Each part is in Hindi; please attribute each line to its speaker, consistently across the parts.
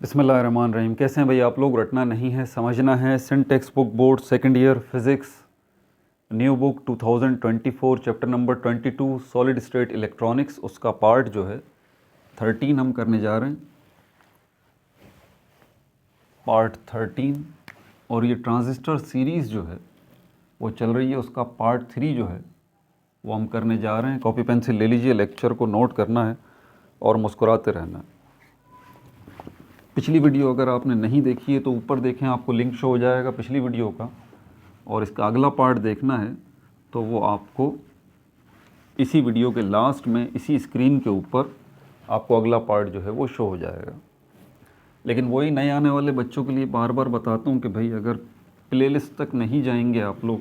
Speaker 1: बिस्मिल्लाहिर्रहमानिर्रहीम। कैसे हैं भाई आप लोग? रटना नहीं है, समझना है। Syntex book board second year physics new book 2024 chapter number 22 solid state electronics, उसका पार्ट जो है 13 हम करने जा रहे हैं, पार्ट 13। और ये ट्रांजिस्टर सीरीज़ जो है वो चल रही है, उसका पार्ट 3 जो है वो हम करने जा रहे हैं। कॉपी पेंसिल ले लीजिए, लेक्चर को नोट करना है और मुस्कुराते रहना है। पिछली वीडियो अगर आपने नहीं देखी है तो ऊपर देखें, आपको लिंक शो हो जाएगा पिछली वीडियो का, और इसका अगला पार्ट देखना है तो वो आपको इसी वीडियो के लास्ट में इसी स्क्रीन के ऊपर आपको अगला पार्ट जो है वो शो हो जाएगा। लेकिन वही नए आने वाले बच्चों के लिए बार बार बताता हूँ कि भाई अगर प्लेलिस्ट तक नहीं जाएंगे आप लोग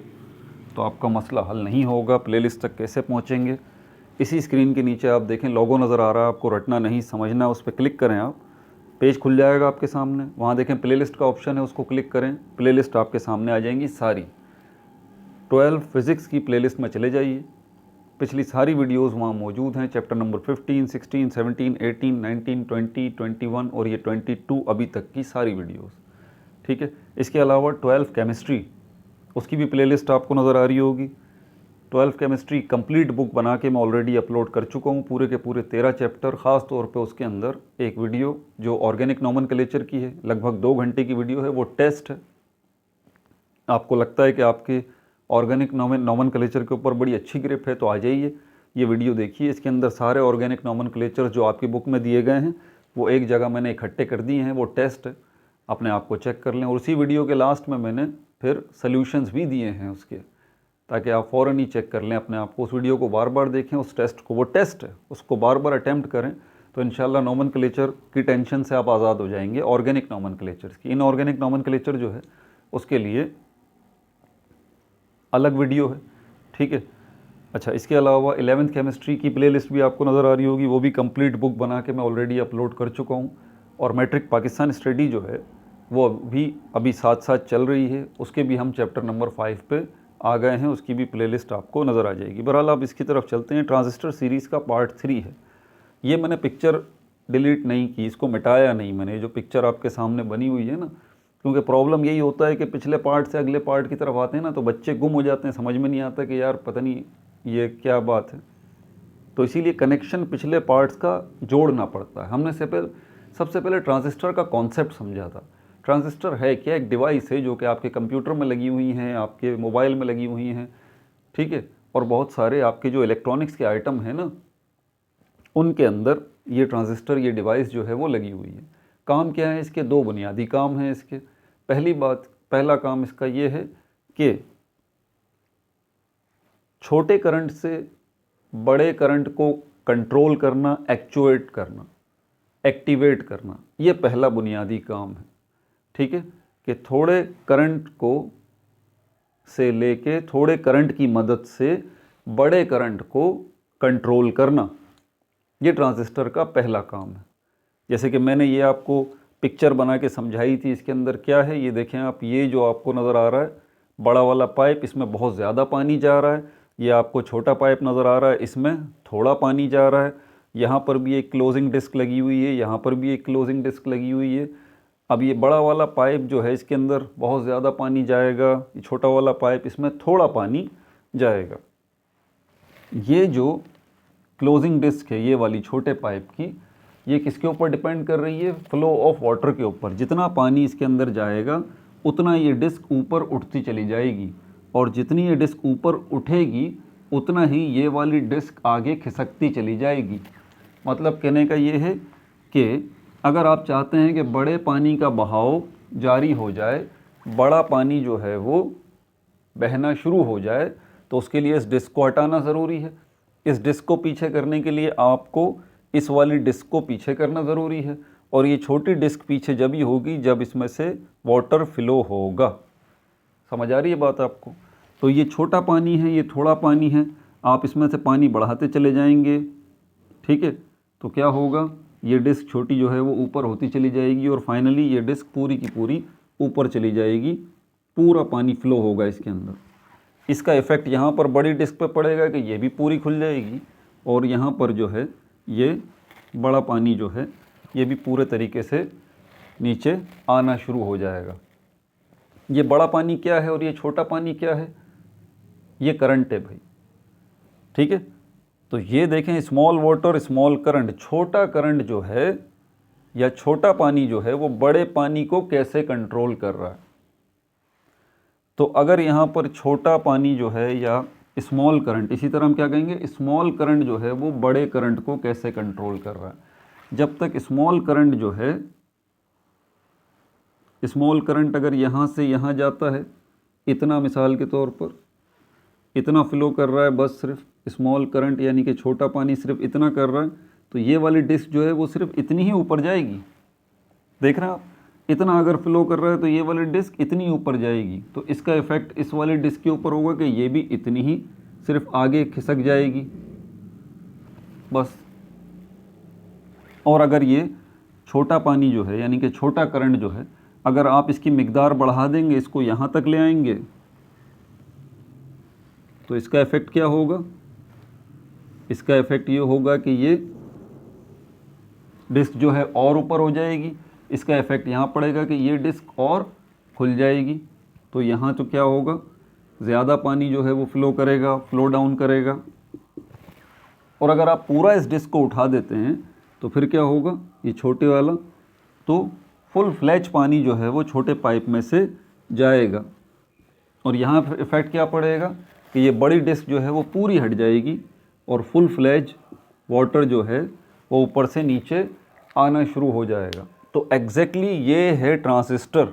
Speaker 1: तो आपका मसला हल नहीं होगा। प्लेलिस्ट तक कैसे पहुँचेंगे? इसी स्क्रीन के नीचे आप देखें, लोगो नज़र आ रहा है आपको, रटना नहीं समझना, उस पर क्लिक करें, आप पेज खुल जाएगा आपके सामने। वहाँ देखें प्लेलिस्ट का ऑप्शन है, उसको क्लिक करें, प्लेलिस्ट आपके सामने आ जाएंगी सारी। 12 फिज़िक्स की प्लेलिस्ट में चले जाइए, पिछली सारी वीडियोस वहाँ मौजूद हैं। चैप्टर नंबर 15, 16, 17, 18, 19, 20, 21 और ये 22 अभी तक की सारी वीडियोस, ठीक है। इसके अलावा 12 केमिस्ट्री, उसकी भी प्लेलिस्ट आपको नज़र आ रही होगी। 12 केमिस्ट्री कंप्लीट बुक बना के मैं ऑलरेडी अपलोड कर चुका हूँ, पूरे के पूरे 13 चैप्टर। ख़ास तौर पे उसके अंदर एक वीडियो जो ऑर्गेनिक नोमेनक्लेचर की है, लगभग 2 घंटे की वीडियो है, वो टेस्ट है। आपको लगता है कि आपके ऑर्गेनिक नोमेनक्लेचर के ऊपर बड़ी अच्छी ग्रिप है तो आ जाइए, ये वीडियो देखिए। इसके अंदर सारे ऑर्गेनिक नोमेनक्लेचर जो आपकी बुक में दिए गए हैं वो एक जगह मैंने इकट्ठे कर दिए हैं, वो टेस्ट है, अपने आप को चेक कर लें। और उसी वीडियो के लास्ट में मैंने फिर सल्यूशंस भी दिए हैं उसके, ताकि आप फ़ौरन ही चेक कर लें अपने आप को। उस वीडियो को बार बार देखें, उस टेस्ट को, वो टेस्ट है, उसको बार बार अटैम्प्ट करें तो इंशाल्लाह नोमेनक्लेचर की टेंशन से आप आज़ाद हो जाएंगे। ऑर्गेनिक नोमेनक्लेचर्स की, इनऑर्गेनिक नोमेनक्लेचर जो है उसके लिए अलग वीडियो है, ठीक है। अच्छा, इसके अलावा 11th केमिस्ट्री की प्लेलिस्ट भी आपको नज़र आ रही होगी, वो भी कंप्लीट बुक बना के मैं ऑलरेडी अपलोड कर चुका हूँ। और मैट्रिक पाकिस्तान स्टडी जो है वो भी अभी साथ साथ चल रही है, उसके भी हम चैप्टर नंबर 5 पे आ गए हैं, उसकी भी प्लेलिस्ट आपको नज़र आ जाएगी। बहरहाल आप इसकी तरफ चलते हैं। ट्रांजिस्टर सीरीज़ का पार्ट 3 है। ये मैंने पिक्चर डिलीट नहीं की, इसको मिटाया नहीं मैंने, जो पिक्चर आपके सामने बनी हुई है ना, क्योंकि प्रॉब्लम यही होता है कि पिछले पार्ट से अगले पार्ट की तरफ आते हैं ना तो बच्चे गुम हो जाते हैं, समझ में नहीं आता कि यार पता नहीं ये क्या बात है। तो इसीलिए कनेक्शन पिछले पार्ट्स का जोड़ना पड़ता है। हमने सबसे पहले ट्रांजिस्टर का कॉन्सेप्ट समझा था। ट्रांजिस्टर है क्या? एक डिवाइस है जो कि आपके कंप्यूटर में लगी हुई हैं, आपके मोबाइल में लगी हुई हैं, ठीक है। और बहुत सारे आपके जो इलेक्ट्रॉनिक्स के आइटम हैं ना, उनके अंदर ये ट्रांजिस्टर, ये डिवाइस जो है वो लगी हुई है। काम क्या है इसके? 2 बुनियादी काम हैं इसके। पहला काम इसका ये है कि छोटे करंट से बड़े करंट को कंट्रोल करना, एक्चुएट करना, एक्टिवेट करना, ये पहला बुनियादी काम है, ठीक है। कि थोड़े करंट को से लेके, थोड़े करंट की मदद से बड़े करंट को कंट्रोल करना, ये ट्रांजिस्टर का पहला काम है। जैसे कि मैंने ये आपको पिक्चर बना के समझाई थी। इसके अंदर क्या है ये देखें आप, ये जो आपको नज़र आ रहा है बड़ा वाला पाइप, इसमें बहुत ज़्यादा पानी जा रहा है। ये आपको छोटा पाइप नज़र आ रहा है, इसमें थोड़ा पानी जा रहा है। यहाँ पर भी एक क्लोजिंग डिस्क लगी हुई है, यहाँ पर भी एक क्लोजिंग डिस्क लगी हुई है। अब ये बड़ा वाला पाइप जो है इसके अंदर बहुत ज़्यादा पानी जाएगा, ये छोटा वाला पाइप इसमें थोड़ा पानी जाएगा। ये जो क्लोजिंग डिस्क है ये वाली छोटे पाइप की, ये किसके ऊपर डिपेंड कर रही है? फ्लो ऑफ वाटर के ऊपर। जितना पानी इसके अंदर जाएगा उतना ये डिस्क ऊपर उठती चली जाएगी, और जितनी ये डिस्क ऊपर उठेगी उतना ही ये वाली डिस्क आगे खिसकती चली जाएगी। मतलब कहने का ये है कि अगर आप चाहते हैं कि बड़े पानी का बहाव जारी हो जाए, बड़ा पानी जो है वो बहना शुरू हो जाए, तो उसके लिए इस डिस्क को हटाना ज़रूरी है। इस डिस्क को पीछे करने के लिए आपको इस वाली डिस्क को पीछे करना ज़रूरी है, और ये छोटी डिस्क पीछे जब ही होगी जब इसमें से वाटर फ्लो होगा। समझ आ रही है बात आपको? तो ये छोटा पानी है, ये थोड़ा पानी है, आप इसमें से पानी बढ़ाते चले जाएंगे, ठीक है। तो क्या होगा? ये डिस्क छोटी जो है वो ऊपर होती चली जाएगी, और फाइनली ये डिस्क पूरी की पूरी ऊपर चली जाएगी, पूरा पानी फ्लो होगा इसके अंदर। इसका इफ़ेक्ट यहाँ पर बड़ी डिस्क पे पड़ेगा कि ये भी पूरी खुल जाएगी, और यहाँ पर जो है ये बड़ा पानी जो है ये भी पूरे तरीके से नीचे आना शुरू हो जाएगा। ये बड़ा पानी क्या है और ये छोटा पानी क्या है? ये करंट है भाई, ठीक है। तो ये देखें, स्मॉल वाटर स्मॉल करंट, छोटा करंट जो है या छोटा पानी जो है वो बड़े पानी को कैसे कंट्रोल कर रहा है। तो अगर यहाँ पर छोटा पानी जो है या स्मॉल करंट, इसी तरह हम क्या कहेंगे, स्मॉल करंट जो है वो बड़े करंट को कैसे कंट्रोल कर रहा है। जब तक स्मॉल करंट जो है, स्मॉल करंट अगर यहाँ से यहाँ जाता है, इतना मिसाल के तौर पर इतना फ्लो कर रहा है, बस सिर्फ स्मॉल करंट यानी कि छोटा पानी सिर्फ इतना कर रहा है, तो ये वाली डिस्क जो है वो सिर्फ इतनी ही ऊपर जाएगी। देख रहे हैं आप, इतना अगर फ्लो कर रहा है तो ये वाली डिस्क इतनी ऊपर जाएगी, तो इसका इफेक्ट इस वाली डिस्क के ऊपर होगा कि ये भी इतनी ही सिर्फ आगे खिसक जाएगी बस। और अगर ये छोटा पानी जो है यानी कि छोटा करंट जो है, अगर आप इसकी मिकदार बढ़ा देंगे, इसको यहाँ तक ले आएंगे, तो इसका इफेक्ट क्या होगा? इसका इफेक्ट ये होगा कि ये डिस्क जो है और ऊपर हो जाएगी। इसका इफेक्ट यहाँ पड़ेगा कि ये डिस्क और खुल जाएगी। तो यहाँ तो क्या होगा, ज़्यादा पानी जो है वो फ्लो करेगा, फ्लो डाउन करेगा। और अगर आप पूरा इस डिस्क को उठा देते हैं तो फिर क्या होगा, ये छोटे वाला तो फुल फ्लैज पानी जो है वो छोटे पाइप में से जाएगा। और यहाँ फिर इफेक्ट क्या पड़ेगा कि ये बड़ी डिस्क जो है वो पूरी हट जाएगी और फुल फ्लैज वाटर जो है वो ऊपर से नीचे आना शुरू हो जाएगा। तो एग्जैक्टली ये है ट्रांजिस्टर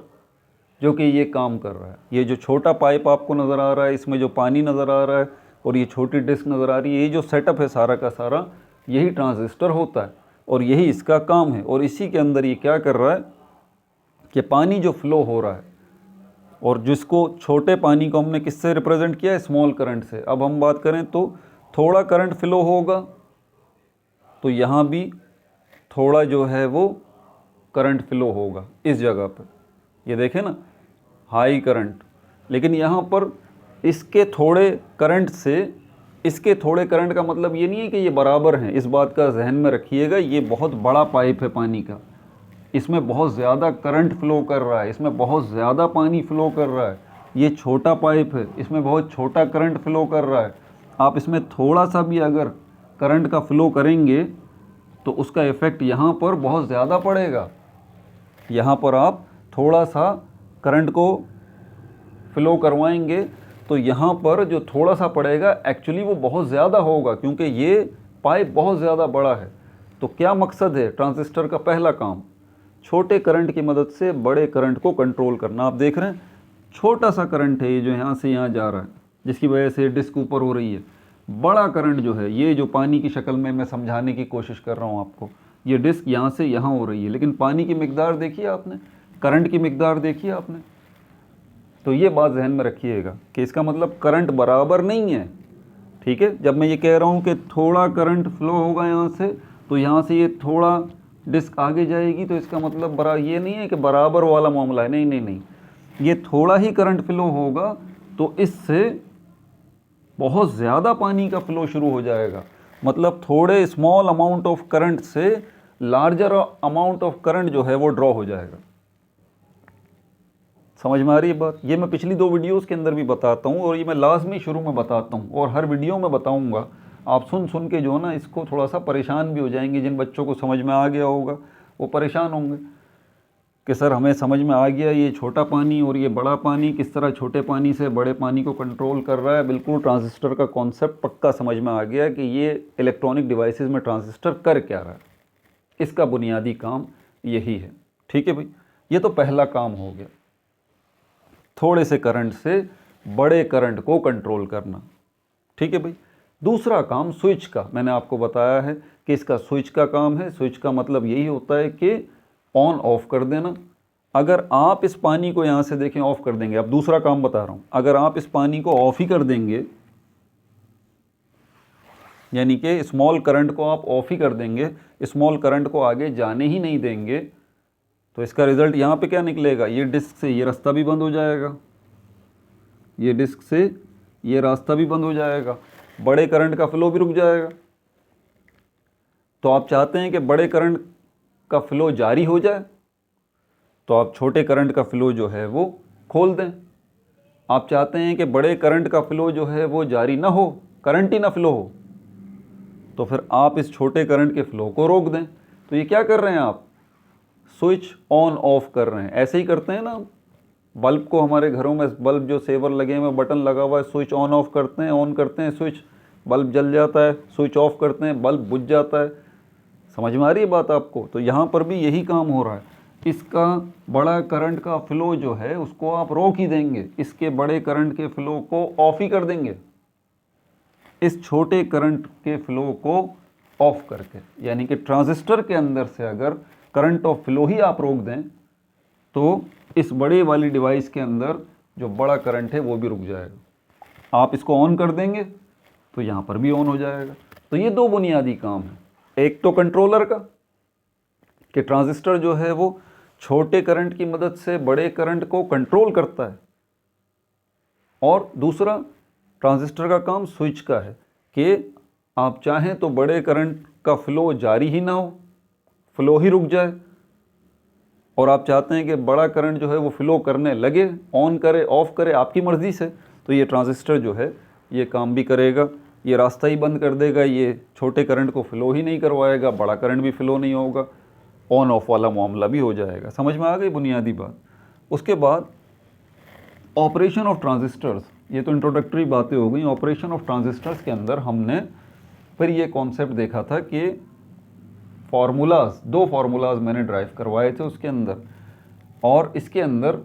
Speaker 1: जो कि ये काम कर रहा है। ये जो छोटा पाइप आपको नज़र आ रहा है, इसमें जो पानी नज़र आ रहा है और ये छोटी डिस्क नज़र आ रही है, ये जो सेटअप है सारा का सारा, यही ट्रांजिस्टर होता है और यही इसका काम है। और इसी के अंदर ये क्या कर रहा है कि पानी जो फ्लो हो रहा है, और जिसको छोटे पानी को हमने किससे रिप्रेजेंट किया है, स्मॉल करंट से। अब हम बात करें तो थोड़ा करंट फ्लो होगा तो यहाँ भी थोड़ा जो है वो करंट फ्लो होगा इस जगह पर। ये देखें ना, हाई करंट, लेकिन यहाँ पर इसके थोड़े करंट से इसके थोड़े करंट का मतलब ये नहीं है कि ये बराबर हैं। इस बात का जहन में रखिएगा, ये बहुत बड़ा पाइप है पानी का, इसमें बहुत ज़्यादा करंट फ्लो कर रहा है, इसमें बहुत ज़्यादा पानी फ्लो कर रहा है। ये छोटा पाइप है, इसमें बहुत छोटा करंट फ्लो कर रहा है। आप इसमें थोड़ा सा भी अगर करंट का फ्लो करेंगे तो उसका इफ़ेक्ट यहाँ पर बहुत ज़्यादा पड़ेगा। यहाँ पर आप थोड़ा सा करंट को फ्लो करवाएंगे तो यहाँ पर जो थोड़ा सा पड़ेगा एक्चुअली वो बहुत ज़्यादा होगा, क्योंकि ये पाइप बहुत ज़्यादा बड़ा है। तो क्या मकसद है ट्रांजिस्टर का? पहला काम, छोटे करंट की मदद से बड़े करंट को कंट्रोल करना। आप देख रहे हैं छोटा सा करंट है ये जो यहाँ से यहाँ जा रहा है, जिसकी वजह से डिस्क ऊपर हो रही है। बड़ा करंट जो है, ये जो पानी की शक्ल में मैं समझाने की कोशिश कर रहा हूँ आपको, ये डिस्क यहाँ से यहाँ हो रही है, लेकिन पानी की मिकदार देखिए आपने, करंट की मिकदार देखिए आपने। तो ये बात जहन में रखिएगा कि इसका मतलब करंट बराबर नहीं है, ठीक है। जब मैं ये कह रहा हूँ कि थोड़ा करंट फ्लो होगा यहाँ से, तो यहाँ से ये थोड़ा डिस्क आगे जाएगी, तो इसका मतलब ये नहीं है कि बराबर वाला मामला है, नहीं नहीं नहीं, ये थोड़ा ही करंट फ्लो होगा तो इससे बहुत ज़्यादा पानी का फ्लो शुरू हो जाएगा। मतलब थोड़े स्मॉल अमाउंट ऑफ करंट से लार्जर अमाउंट ऑफ करंट जो है वो ड्रॉ हो जाएगा। समझ में आ रही है बात? ये मैं पिछली 2 वीडियोस के अंदर भी बताता हूँ और ये मैं लाजमी शुरू में बताता हूँ और हर वीडियो में बताऊँगा। आप सुन सुन के जो है ना इसको थोड़ा सा परेशान भी हो जाएंगे। जिन बच्चों को समझ में आ गया होगा वो परेशान होंगे कि सर हमें समझ में आ गया ये छोटा पानी और ये बड़ा पानी किस तरह छोटे पानी से बड़े पानी को कंट्रोल कर रहा है। बिल्कुल ट्रांजिस्टर का कॉन्सेप्ट पक्का समझ में आ गया कि ये इलेक्ट्रॉनिक डिवाइसेस में ट्रांजिस्टर कर क्या रहा है, इसका बुनियादी काम यही है। ठीक है भाई, ये तो पहला काम हो गया, थोड़े से करंट से बड़े करंट को कंट्रोल करना। ठीक है भाई, दूसरा काम स्विच का मैंने आपको बताया है कि इसका स्विच का काम है। स्विच का मतलब यही होता है कि ऑन ऑफ कर देना। अगर आप इस पानी को यहाँ से देखें ऑफ कर देंगे, अब दूसरा काम बता रहा हूँ, अगर आप इस पानी को ऑफ ही कर देंगे, यानी कि स्मॉल करंट को आप ऑफ ही कर देंगे, स्मॉल करंट को आगे जाने ही नहीं देंगे, तो इसका रिज़ल्ट यहाँ पे क्या निकलेगा, ये डिस्क से ये रास्ता भी बंद हो जाएगा, ये डिस्क से ये रास्ता भी बंद हो जाएगा, बड़े करंट का फ्लो भी रुक जाएगा। तो आप चाहते हैं कि बड़े करंट का फ्लो जारी हो जाए, तो आप छोटे करंट का फ़्लो जो है वो खोल दें। आप चाहते हैं कि बड़े करंट का फ़्लो जो है वो जारी ना हो, करंट ही ना फ़्लो हो, तो फिर आप इस छोटे करंट के फ़्लो को रोक दें। तो ये क्या कर रहे हैं आप, स्विच ऑन ऑफ कर रहे हैं। ऐसे ही करते हैं ना बल्ब को, हमारे घरों में बल्ब जो सेवर लगे हुए बटन लगा हुआ है, स्विच ऑन ऑफ करते हैं, ऑन करते हैं स्विच, बल्ब जल जाता है, स्विच ऑफ करते हैं, बल्ब बुझ जाता है। समझ में आ रही है बात आपको? तो यहाँ पर भी यही काम हो रहा है। इसका बड़ा करंट का फ़्लो जो है उसको आप रोक ही देंगे, इसके बड़े करंट के फ़्लो को ऑफ ही कर देंगे इस छोटे करंट के फ़्लो को ऑफ करके। यानी कि ट्रांजिस्टर के अंदर से अगर करंट ऑफ फ़्लो ही आप रोक दें तो इस बड़े वाली डिवाइस के अंदर जो बड़ा करंट है वो भी रुक जाएगा। आप इसको ऑन कर देंगे तो यहाँ पर भी ऑन हो जाएगा। तो ये दो बुनियादी काम हैं, एक तो कंट्रोलर का कि ट्रांजिस्टर जो है वो छोटे करंट की मदद से बड़े करंट को कंट्रोल करता है, और दूसरा ट्रांजिस्टर का काम स्विच का है कि आप चाहें तो बड़े करंट का फ़्लो जारी ही ना हो, फ़्लो ही रुक जाए, और आप चाहते हैं कि बड़ा करंट जो है वो फ़्लो करने लगे, ऑन करे ऑफ़ करे आपकी मर्ज़ी से, तो ये ट्रांजिस्टर जो है ये काम भी करेगा, ये रास्ता ही बंद कर देगा, ये छोटे करंट को फ़्लो ही नहीं करवाएगा, बड़ा करंट भी फ़्लो नहीं होगा, ऑन ऑफ वाला मामला भी हो जाएगा। समझ में आ गई बुनियादी बात? उसके बाद ऑपरेशन ऑफ ट्रांजिस्टर्स, ये तो इंट्रोडक्टरी बातें हो गई। ऑपरेशन ऑफ ट्रांजिस्टर्स के अंदर हमने फिर ये कॉन्सेप्ट देखा था कि दो फार्मूलाज मैंने ड्राइव करवाए थे उसके अंदर, और इसके अंदर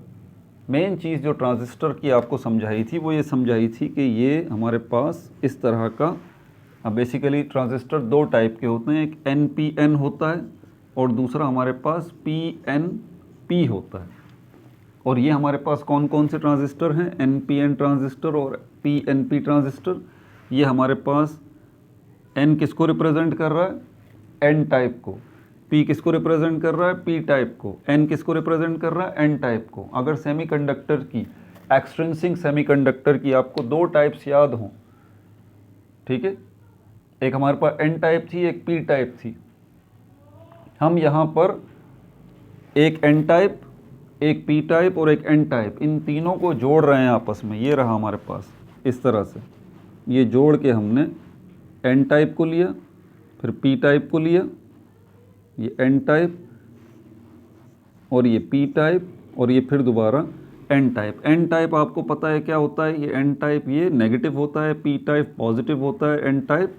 Speaker 1: मेन चीज़ जो ट्रांजिस्टर की आपको समझाई थी वो ये समझाई थी कि ये हमारे पास इस तरह का, बेसिकली ट्रांजिस्टर दो टाइप के होते हैं, एक NPN होता है और दूसरा हमारे पास PNP होता है। और ये हमारे पास कौन कौन से ट्रांजिस्टर हैं, NPN ट्रांजिस्टर और PNP ट्रांजिस्टर। ये हमारे पास N किसको रिप्रेजेंट कर रहा है, N टाइप को, P किसको रिप्रेजेंट कर रहा है, P टाइप को, N किसको रिप्रेजेंट कर रहा है, N टाइप को। अगर सेमीकंडक्टर की, एक्सट्रिंसिक सेमीकंडक्टर की आपको दो टाइप्स याद हों, ठीक है, एक हमारे पास N टाइप थी, एक P टाइप थी, हम यहाँ पर एक N टाइप, एक P टाइप और एक N टाइप, इन तीनों को जोड़ रहे हैं आपस में। ये रहा हमारे पास इस तरह से, ये जोड़ के हमने N टाइप को लिया, फिर P टाइप को लिया, ये N टाइप और ये P टाइप, और ये फिर दोबारा N टाइप। N टाइप आपको पता है क्या होता है, ये N टाइप ये नेगेटिव होता है, P टाइप पॉजिटिव होता है, N टाइप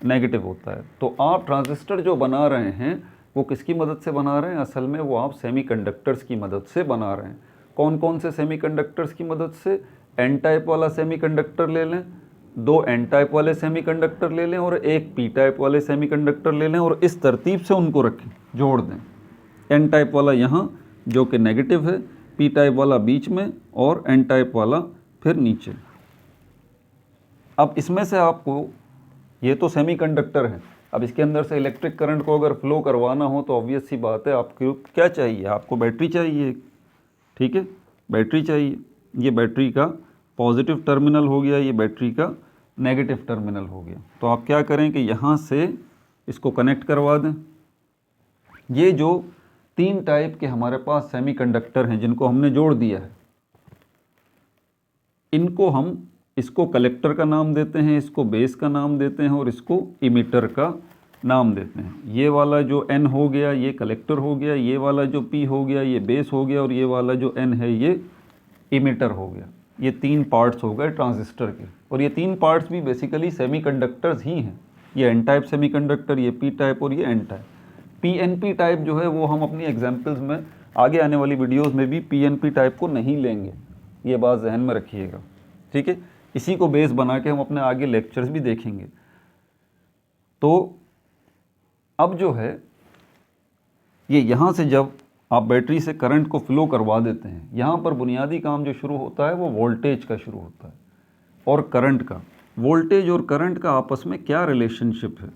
Speaker 1: नेगेटिव होता है। तो आप ट्रांजिस्टर जो बना रहे हैं वो किसकी मदद से बना रहे हैं, असल में वो आप सेमीकंडक्टर्स की मदद से बना रहे हैं। कौन कौन से सेमीकंडक्टर्स की मदद से, N टाइप वाला सेमीकंडक्टर ले लें, दो N टाइप वाले सेमीकंडक्टर ले लें और एक P टाइप वाले सेमीकंडक्टर ले लें, और इस तरतीब से उनको रखें, जोड़ दें। N टाइप वाला यहाँ जो कि नेगेटिव है, P टाइप वाला बीच में और N टाइप वाला फिर नीचे। अब इसमें से आपको, ये तो सेमीकंडक्टर है, अब इसके अंदर से इलेक्ट्रिक करंट को अगर फ्लो करवाना हो तो ऑब्वियस सी बात है आपको क्या चाहिए, आपको बैटरी चाहिए, ठीक है, बैटरी चाहिए। ये बैटरी का पॉजिटिव टर्मिनल हो गया, ये बैटरी का नेगेटिव टर्मिनल हो गया। तो आप क्या करें कि यहाँ से इसको कनेक्ट करवा दें। ये जो तीन टाइप के हमारे पास सेमीकंडक्टर हैं जिनको हमने जोड़ दिया है, इनको हम, इसको कलेक्टर का नाम देते हैं, इसको बेस का नाम देते हैं और इसको इमिटर का नाम देते हैं। ये वाला जो N हो गया ये कलेक्टर हो गया, ये वाला जो P हो गया ये बेस हो गया, और ये वाला जो N है ये इमिटर हो गया। ये तीन पार्ट्स हो गए ट्रांजिस्टर के, और ये तीन पार्ट्स भी बेसिकली सेमीकंडक्टर्स ही हैं। ये N टाइप सेमीकंडक्टर, ये P टाइप और ये N टाइप। PNP टाइप जो है वो हम अपनी एग्जाम्पल्स में आगे आने वाली वीडियोज़ में भी PNP टाइप को नहीं लेंगे, ये बात जहन में रखिएगा, ठीक है। इसी को बेस बना के हम अपने आगे लेक्चर्स भी देखेंगे। तो अब जो है ये यहाँ से जब आप बैटरी से करंट को फ्लो करवा देते हैं, यहाँ पर बुनियादी काम जो शुरू होता है वो वोल्टेज का शुरू होता है और करंट का। वोल्टेज और करंट का आपस में क्या रिलेशनशिप है,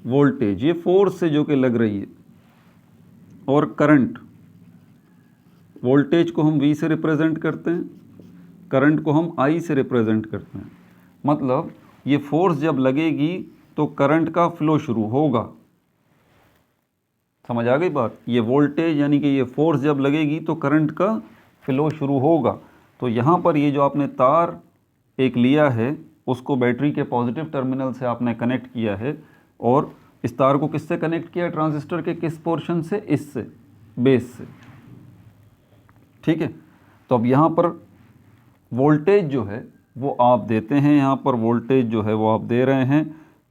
Speaker 1: वोल्टेज ये फोर्स से जो कि लग रही है, और करंट, वोल्टेज को हम V से रिप्रेजेंट करते हैं, करंट को हम I से रिप्रेजेंट करते हैं। मतलब ये फोर्स जब लगेगी तो करंट का फ्लो शुरू होगा, समझ आ गई बात। ये वोल्टेज यानी कि ये फोर्स जब लगेगी तो करंट का फ्लो शुरू होगा। तो यहाँ पर ये जो आपने तार एक लिया है उसको बैटरी के पॉजिटिव टर्मिनल से आपने कनेक्ट किया है, और इस तार को किससे कनेक्ट किया है, ट्रांजिस्टर के किस पोर्शन से, इससे, बेस से। ठीक है, तो अब यहाँ पर वोल्टेज जो है वो आप देते हैं, यहाँ पर वोल्टेज जो है वो आप दे रहे हैं,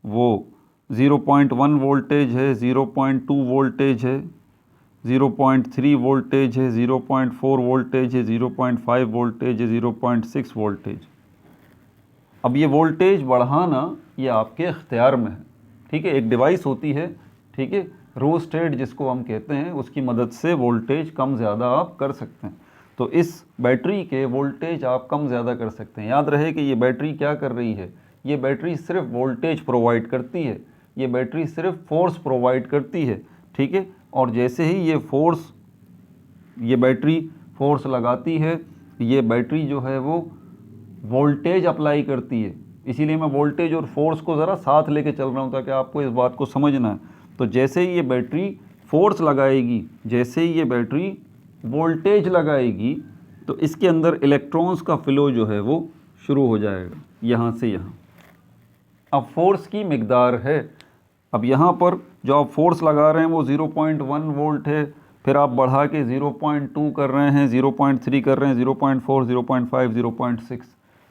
Speaker 1: वो 0.1 वोल्टेज है, 0.2 वोल्टेज है, 0.3 वोल्टेज है, 0.4 वोल्टेज है, 0.5 वोल्टेज है, 0.6 वोल्टेज। अब ये वोल्टेज बढ़ाना ये आपके इख्तियार में है। ठीक है, एक डिवाइस होती है, ठीक है, रोस्टेट जिसको हम कहते हैं, उसकी मदद से वोल्टेज कम ज़्यादा आप कर सकते हैं। तो इस बैटरी के वोल्टेज आप कम ज़्यादा कर सकते हैं। याद रहे कि ये बैटरी क्या कर रही है, ये बैटरी सिर्फ वोल्टेज प्रोवाइड करती है, ये बैटरी सिर्फ फोर्स प्रोवाइड करती है। ठीक है, और जैसे ही ये बैटरी फोर्स लगाती है, ये बैटरी जो है वो वोल्टेज अप्लाई करती है। इसीलिए मैं वोल्टेज और फोर्स को ज़रा साथ लेके चल रहा हूँ ताकि आपको इस बात को समझना है। तो जैसे ही ये बैटरी फोर्स लगाएगी, जैसे ही ये बैटरी वोल्टेज लगाएगी, तो इसके अंदर इलेक्ट्रॉन्स का फ्लो जो है वो शुरू हो जाएगा यहाँ से यहाँ। अब फोर्स की मिकदार है, अब यहाँ पर जो आप फोर्स लगा रहे हैं वो 0.1 वोल्ट है, फिर आप बढ़ा के 0.2 कर रहे हैं, 0.3 कर रहे हैं, 0.4, 0.5, 0.6,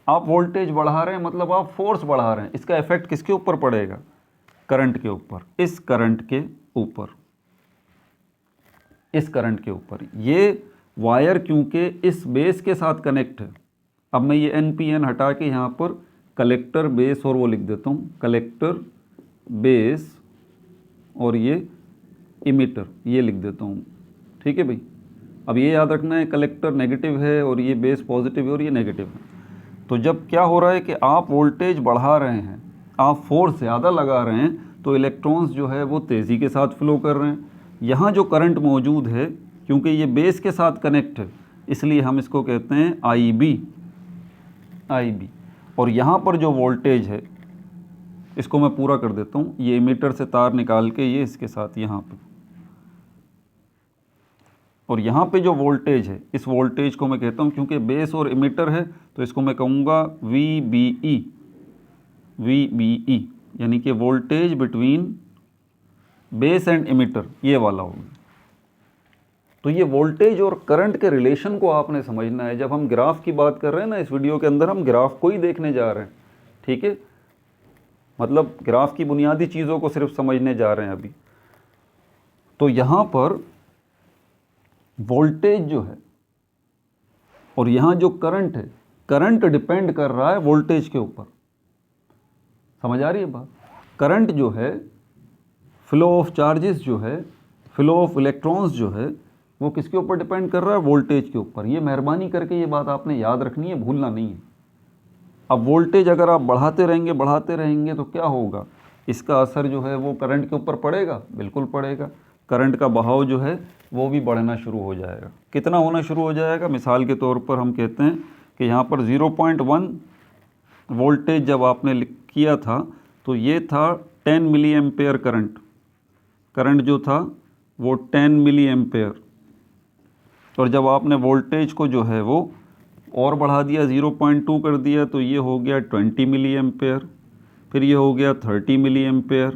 Speaker 1: आप वोल्टेज बढ़ा रहे हैं, मतलब आप फोर्स बढ़ा रहे हैं। इसका इफेक्ट किसके ऊपर पड़ेगा, करंट के ऊपर, इस करंट के ऊपर, इस करंट के ऊपर। ये वायर क्योंकि इस बेस के साथ कनेक्ट है, अब मैं ये NPN हटा के यहाँ पर कलेक्टर बेस और वो लिख देता हूँ, कलेक्टर बेस और ये इमीटर ये लिख देता हूँ। ठीक है भाई, अब ये याद रखना है कलेक्टर नेगेटिव है और ये बेस पॉजिटिव है और ये नेगेटिव है। तो जब क्या हो रहा है कि आप वोल्टेज बढ़ा रहे हैं, आप फोर्स ज़्यादा लगा रहे हैं, तो इलेक्ट्रॉन्स जो है वो तेज़ी के साथ फ्लो कर रहे हैं। यहाँ जो करंट मौजूद है, क्योंकि ये बेस के साथ कनेक्ट है, इसलिए हम इसको कहते हैं IB। और यहाँ पर जो वोल्टेज है, इसको मैं पूरा कर देता हूँ, ये इमीटर से तार निकाल के ये इसके साथ यहाँ पे, और यहाँ पे जो वोल्टेज है, इस वोल्टेज को मैं कहता हूँ, क्योंकि बेस और इमीटर है तो इसको मैं कहूँगा VBE, यानी कि voltage between base and emitter, ये वाला होगा। तो ये वोल्टेज और करंट के रिलेशन को आपने समझना है। जब हम ग्राफ की बात कर रहे हैं ना, इस वीडियो के अंदर हम ग्राफ को ही देखने जा रहे हैं। ठीक है, मतलब ग्राफ की बुनियादी चीज़ों को सिर्फ समझने जा रहे हैं अभी। तो यहाँ पर वोल्टेज जो है और यहाँ जो करंट है, करंट डिपेंड कर रहा है वोल्टेज के ऊपर। समझ आ रही है बात। करंट जो है, फ्लो ऑफ चार्जेस जो है, फ्लो ऑफ इलेक्ट्रॉन्स जो है, वो किसके ऊपर डिपेंड कर रहा है, वोल्टेज के ऊपर। ये मेहरबानी करके ये बात आपने याद रखनी है, भूलना नहीं है। अब वोल्टेज अगर आप बढ़ाते रहेंगे तो क्या होगा, इसका असर जो है वो करंट के ऊपर पड़ेगा, बिल्कुल पड़ेगा। करंट का बहाव जो है वो भी बढ़ना शुरू हो जाएगा। कितना होना शुरू हो जाएगा, मिसाल के तौर पर हम कहते हैं कि यहाँ पर 0.1 वोल्टेज जब आपने किया था तो ये था 10 मिली एम्पेयर करंट जो था वो 10 मिली एम्पेयर, और जब आपने वोल्टेज को जो है वो और बढ़ा दिया, 0.2 कर दिया, तो ये हो गया 20 मिली एम्पेयर, फिर ये हो गया 30 मिली एम्पेयर,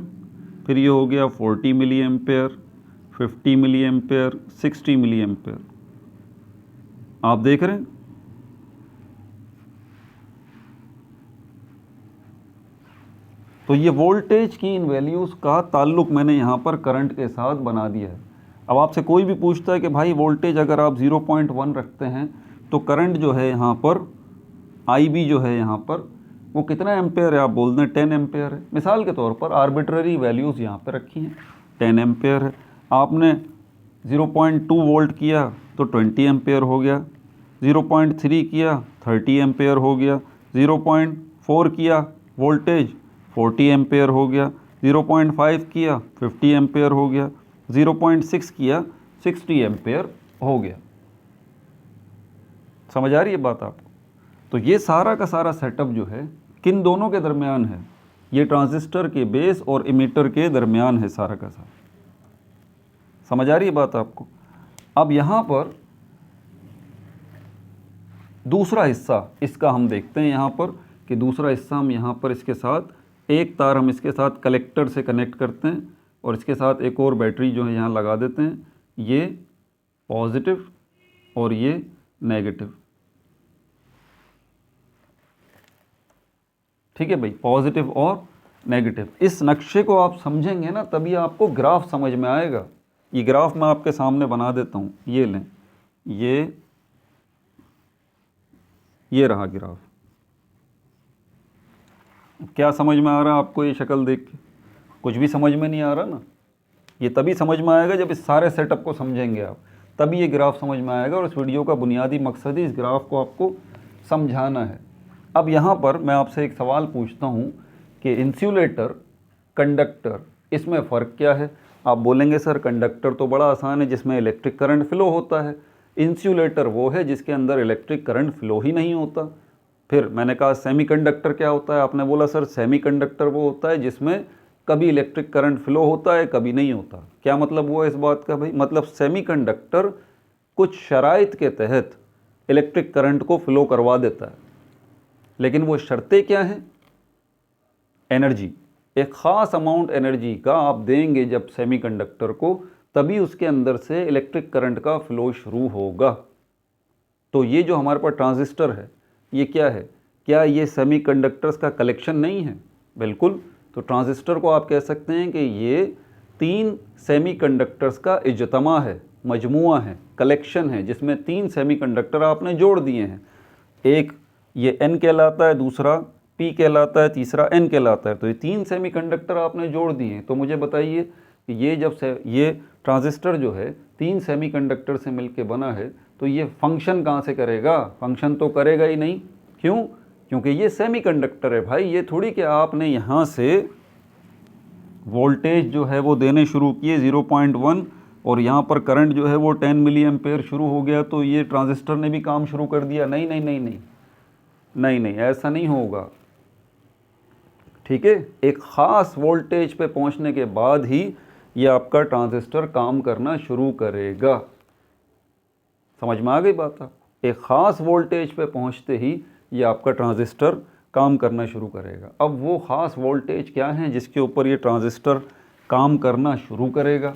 Speaker 1: फिर ये हो गया 40 milliampere, 50 milliampere, 60 milliampere. आप देख रहे हैं। तो ये वोल्टेज की इन वैल्यूज़ का ताल्लुक मैंने यहाँ पर करंट के साथ बना दिया है। अब आपसे कोई भी पूछता है कि भाई वोल्टेज अगर आप 0.1 रखते हैं तो करंट जो है यहाँ पर, IB जो है यहाँ पर, वो कितना एम्पेयर है, आप बोल दें 10 एम्पेयर है। मिसाल के तौर पर आर्बिट्ररी वैल्यूज़ यहाँ पर रखी हैं, 10 एम्पेयर है। आपने 0.2 वोल्ट किया तो 20 एम्पेयर हो गया, 0.3 किया 30 एम्पेयर हो गया, 0.4 किया वोल्टेज 40 एम्पेयर हो गया, 0.5 किया 50 एम्पेयर हो गया, 0.6 किया 60 एम्पेयर हो गया। समझ आ रही है बात आपको। तो ये सारा का सारा सेटअप जो है किन दोनों के दरमियान है, ये ट्रांजिस्टर के बेस और इमीटर के दरमियान है सारा का सारा। समझ आ रही है बात आपको? अब यहाँ पर दूसरा हिस्सा इसका हम देखते हैं यहाँ पर कि दूसरा हिस्सा हम यहाँ पर इसके साथ एक तार हम इसके साथ कलेक्टर से कनेक्ट करते हैं और इसके साथ एक और बैटरी जो है यहाँ लगा देते हैं, ये पॉजिटिव और ये नेगेटिव। ठीक है भाई, पॉजिटिव और नेगेटिव। इस नक्शे को आप समझेंगे ना तभी आपको ग्राफ समझ में आएगा। ये ग्राफ मैं आपके सामने बना देता हूँ, ये लें, ये रहा ग्राफ। क्या समझ में आ रहा है आपको ये शक्ल देख के? कुछ भी समझ में नहीं आ रहा ना? ये तभी समझ में आएगा जब इस सारे सेटअप को समझेंगे आप, तभी ये ग्राफ समझ में आएगा। और इस वीडियो का बुनियादी मकसद ही इस ग्राफ को आपको समझाना है। अब यहाँ पर मैं आपसे एक सवाल पूछता हूँ कि इंसुलेटर, कंडक्टर, इसमें फ़र्क क्या है? आप बोलेंगे सर कंडक्टर तो बड़ा आसान है जिसमें इलेक्ट्रिक करंट फ़्लो होता है, इंसुलेटर वो है जिसके अंदर इलेक्ट्रिक करंट फ़्लो ही नहीं होता। फिर मैंने कहा सेमीकंडक्टर क्या होता है? आपने बोला सर सेमीकंडक्टर वो होता है जिसमें कभी इलेक्ट्रिक करंट फ़्लो होता है, कभी नहीं होता। क्या मतलब हुआ इस बात का भाई? मतलब सेमीकंडक्टर कुछ शराइत के तहत इलेक्ट्रिक करंट को फ़्लो करवा देता है, लेकिन वो शर्तें क्या हैं? एनर्जी, एक ख़ास अमाउंट एनर्जी का आप देंगे जब सेमीकंडक्टर को, तभी उसके अंदर से इलेक्ट्रिक करंट का फ़्लो शुरू होगा। तो ये जो हमारे पास ट्रांजिस्टर है, ये क्या है? क्या ये सेमीकंडक्टर्स का कलेक्शन नहीं है? बिल्कुल। तो ट्रांजिस्टर को आप कह सकते हैं कि ये 3 सेमीकंडक्टर्स का इज्तमा है, मजमुआ है, कलेक्शन है, जिसमें 3 सेमीकंडक्टर आपने जोड़ दिए हैं। एक ये N कहलाता है, दूसरा P कहलाता है, तीसरा N कहलाता है। तो ये 3 सेमीकंडक्टर आपने जोड़ दिए हैं। तो मुझे बताइए कि ये जब से ये ट्रांजिस्टर जो है 3 सेमीकंडक्टर से मिलके बना है, तो ये फंक्शन कहाँ से करेगा? फंक्शन तो करेगा ही नहीं। क्यों? क्योंकि ये सेमीकंडक्टर है भाई। ये थोड़ी कि आपने यहाँ से वोल्टेज जो है वो देने शुरू किए 0.1 और यहाँ पर करंट जो है वो 10 मिली एम्पेयर शुरू हो गया तो ये ट्रांजिस्टर ने भी काम शुरू कर दिया। नहीं नहीं नहीं नहीं नहीं नहीं, ऐसा नहीं होगा। ठीक है, एक ख़ास वोल्टेज पे पहुँचने के बाद ही ये आपका ट्रांजिस्टर काम करना शुरू करेगा। समझ में आ गई बात? आप एक ख़ास वोल्टेज पे पहुँचते ही ये आपका ट्रांजिस्टर काम करना शुरू करेगा। अब वो ख़ास वोल्टेज क्या है जिसके ऊपर ये ट्रांजिस्टर काम करना शुरू करेगा?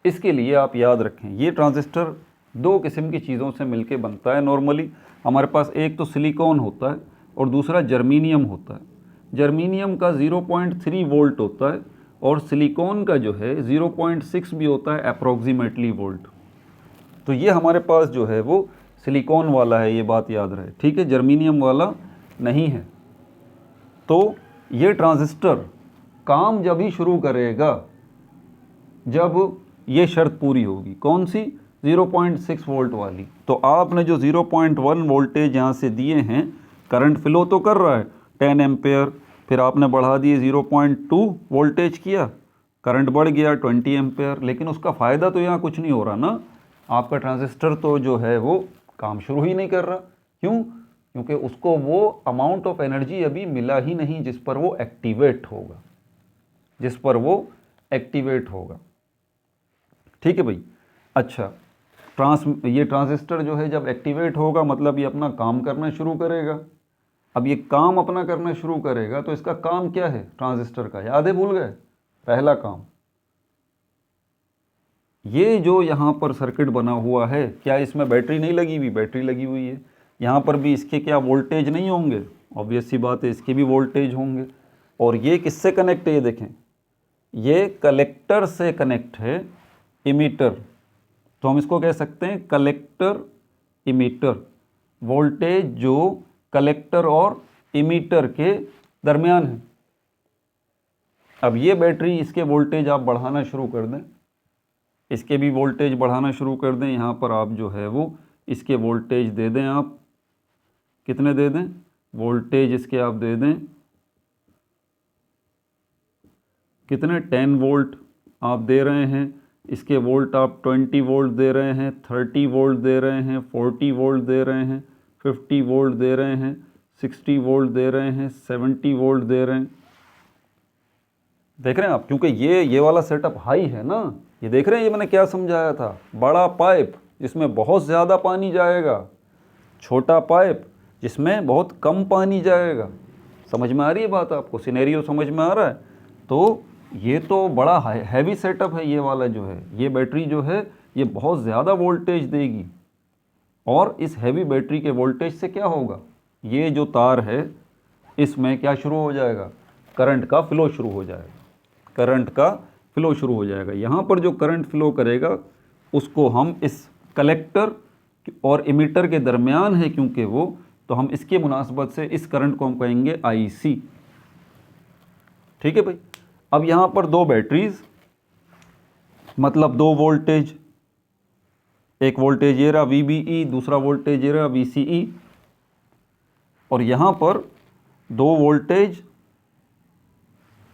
Speaker 1: इसके लिए आप याद रखें, ये ट्रांजिस्टर 2 किस्म की चीज़ों से मिलके बनता है। नॉर्मली हमारे पास एक तो सिलिकॉन होता है और दूसरा जर्मीनियम होता है। जर्मीनियम का 0.3 वोल्ट होता है और सिलिकॉन का जो है 0.6 भी होता है अप्रॉक्सीमेटली वोल्ट। तो ये हमारे पास जो है वो सिलिकॉन वाला है, ये बात याद रहे। ठीक है, जर्मीनियम वाला नहीं है। तो ये ट्रांजिस्टर काम जब ही शुरू करेगा जब ये शर्त पूरी होगी। कौन सी? 0.6 वोल्ट वाली। तो आपने जो 0.1 वोल्टेज यहाँ से दिए हैं, करंट फ्लो तो कर रहा है 10 एम्पेयर, फिर आपने बढ़ा दिए 0.2 वोल्टेज किया, करंट बढ़ गया 20 एम्पेयर, लेकिन उसका फ़ायदा तो यहाँ कुछ नहीं हो रहा ना। आपका ट्रांजिस्टर तो जो है वो काम शुरू ही नहीं कर रहा। क्यों? क्योंकि उसको वो अमाउंट ऑफ एनर्जी अभी मिला ही नहीं जिस पर वो एक्टिवेट होगा, जिस पर वो एक्टिवेट होगा। ठीक है भाई। अच्छा, ये ट्रांजिस्टर जो है जब एक्टिवेट होगा मतलब ये अपना काम करना शुरू करेगा। अब ये काम अपना करना शुरू करेगा तो इसका काम क्या है ट्रांजिस्टर का? याद है, भूल गए? पहला काम, ये जो यहाँ पर सर्किट बना हुआ है, क्या इसमें बैटरी नहीं लगी हुई? बैटरी लगी हुई है। यहाँ पर भी इसके क्या वोल्टेज नहीं होंगे? ऑब्वियस सी बात है, इसके भी वोल्टेज होंगे। और ये किससे कनेक्ट है? ये देखें, ये कलेक्टर से कनेक्ट है, इमीटर। तो हम इसको कह सकते हैं कलेक्टर इमीटर। वोल्टेज जो कलेक्टर और इमीटर के दरमियान है। अब ये बैटरी, इसके वोल्टेज आप बढ़ाना शुरू कर दें, इसके भी वोल्टेज बढ़ाना शुरू कर दें। यहाँ पर आप जो है वो इसके वोल्टेज दे दें। आप कितने दे दें? वोल्टेज इसके आप दे दें कितने? 10 वोल्ट आप दे रहे हैं। इसके वोल्ट आप 20 वोल्ट दे रहे हैं, 30 वोल्ट दे रहे हैं, 40 वोल्ट दे रहे हैं, 50 वोल्ट दे रहे हैं, 60 वोल्ट दे रहे हैं, 70 वोल्ट दे रहे हैं। देख रहे हैं आप? क्योंकि ये वाला सेटअप हाई है ना, ये देख रहे हैं, ये मैंने क्या समझाया था, बड़ा पाइप जिसमें बहुत ज़्यादा पानी जाएगा, छोटा पाइप जिसमें बहुत कम पानी जाएगा। समझ में आ रही है बात आपको, सिनेरियो समझ में आ रहा है? तो ये तो बड़ा हैवी सेटअप है ये वाला जो है, ये बैटरी जो है ये बहुत ज़्यादा वोल्टेज देगी, और इस हैवी बैटरी के वोल्टेज से क्या होगा, ये जो तार है इसमें क्या शुरू हो जाएगा, करंट का फ्लो शुरू हो जाएगा, करंट का फ्लो शुरू हो जाएगा। यहाँ पर जो करंट फ्लो करेगा उसको हम इस कलेक्टर और इमीटर के दरमियान है क्योंकि वो, तो हम इसके मुनासबत से इस करंट को हम कहेंगे IC। ठीक है भाई। अब यहाँ पर दो बैटरीज, मतलब दो वोल्टेज, एक वोल्टेज ये रहा VBE, दूसरा वोल्टेज ये रहा VCE, और यहाँ पर दो वोल्टेज,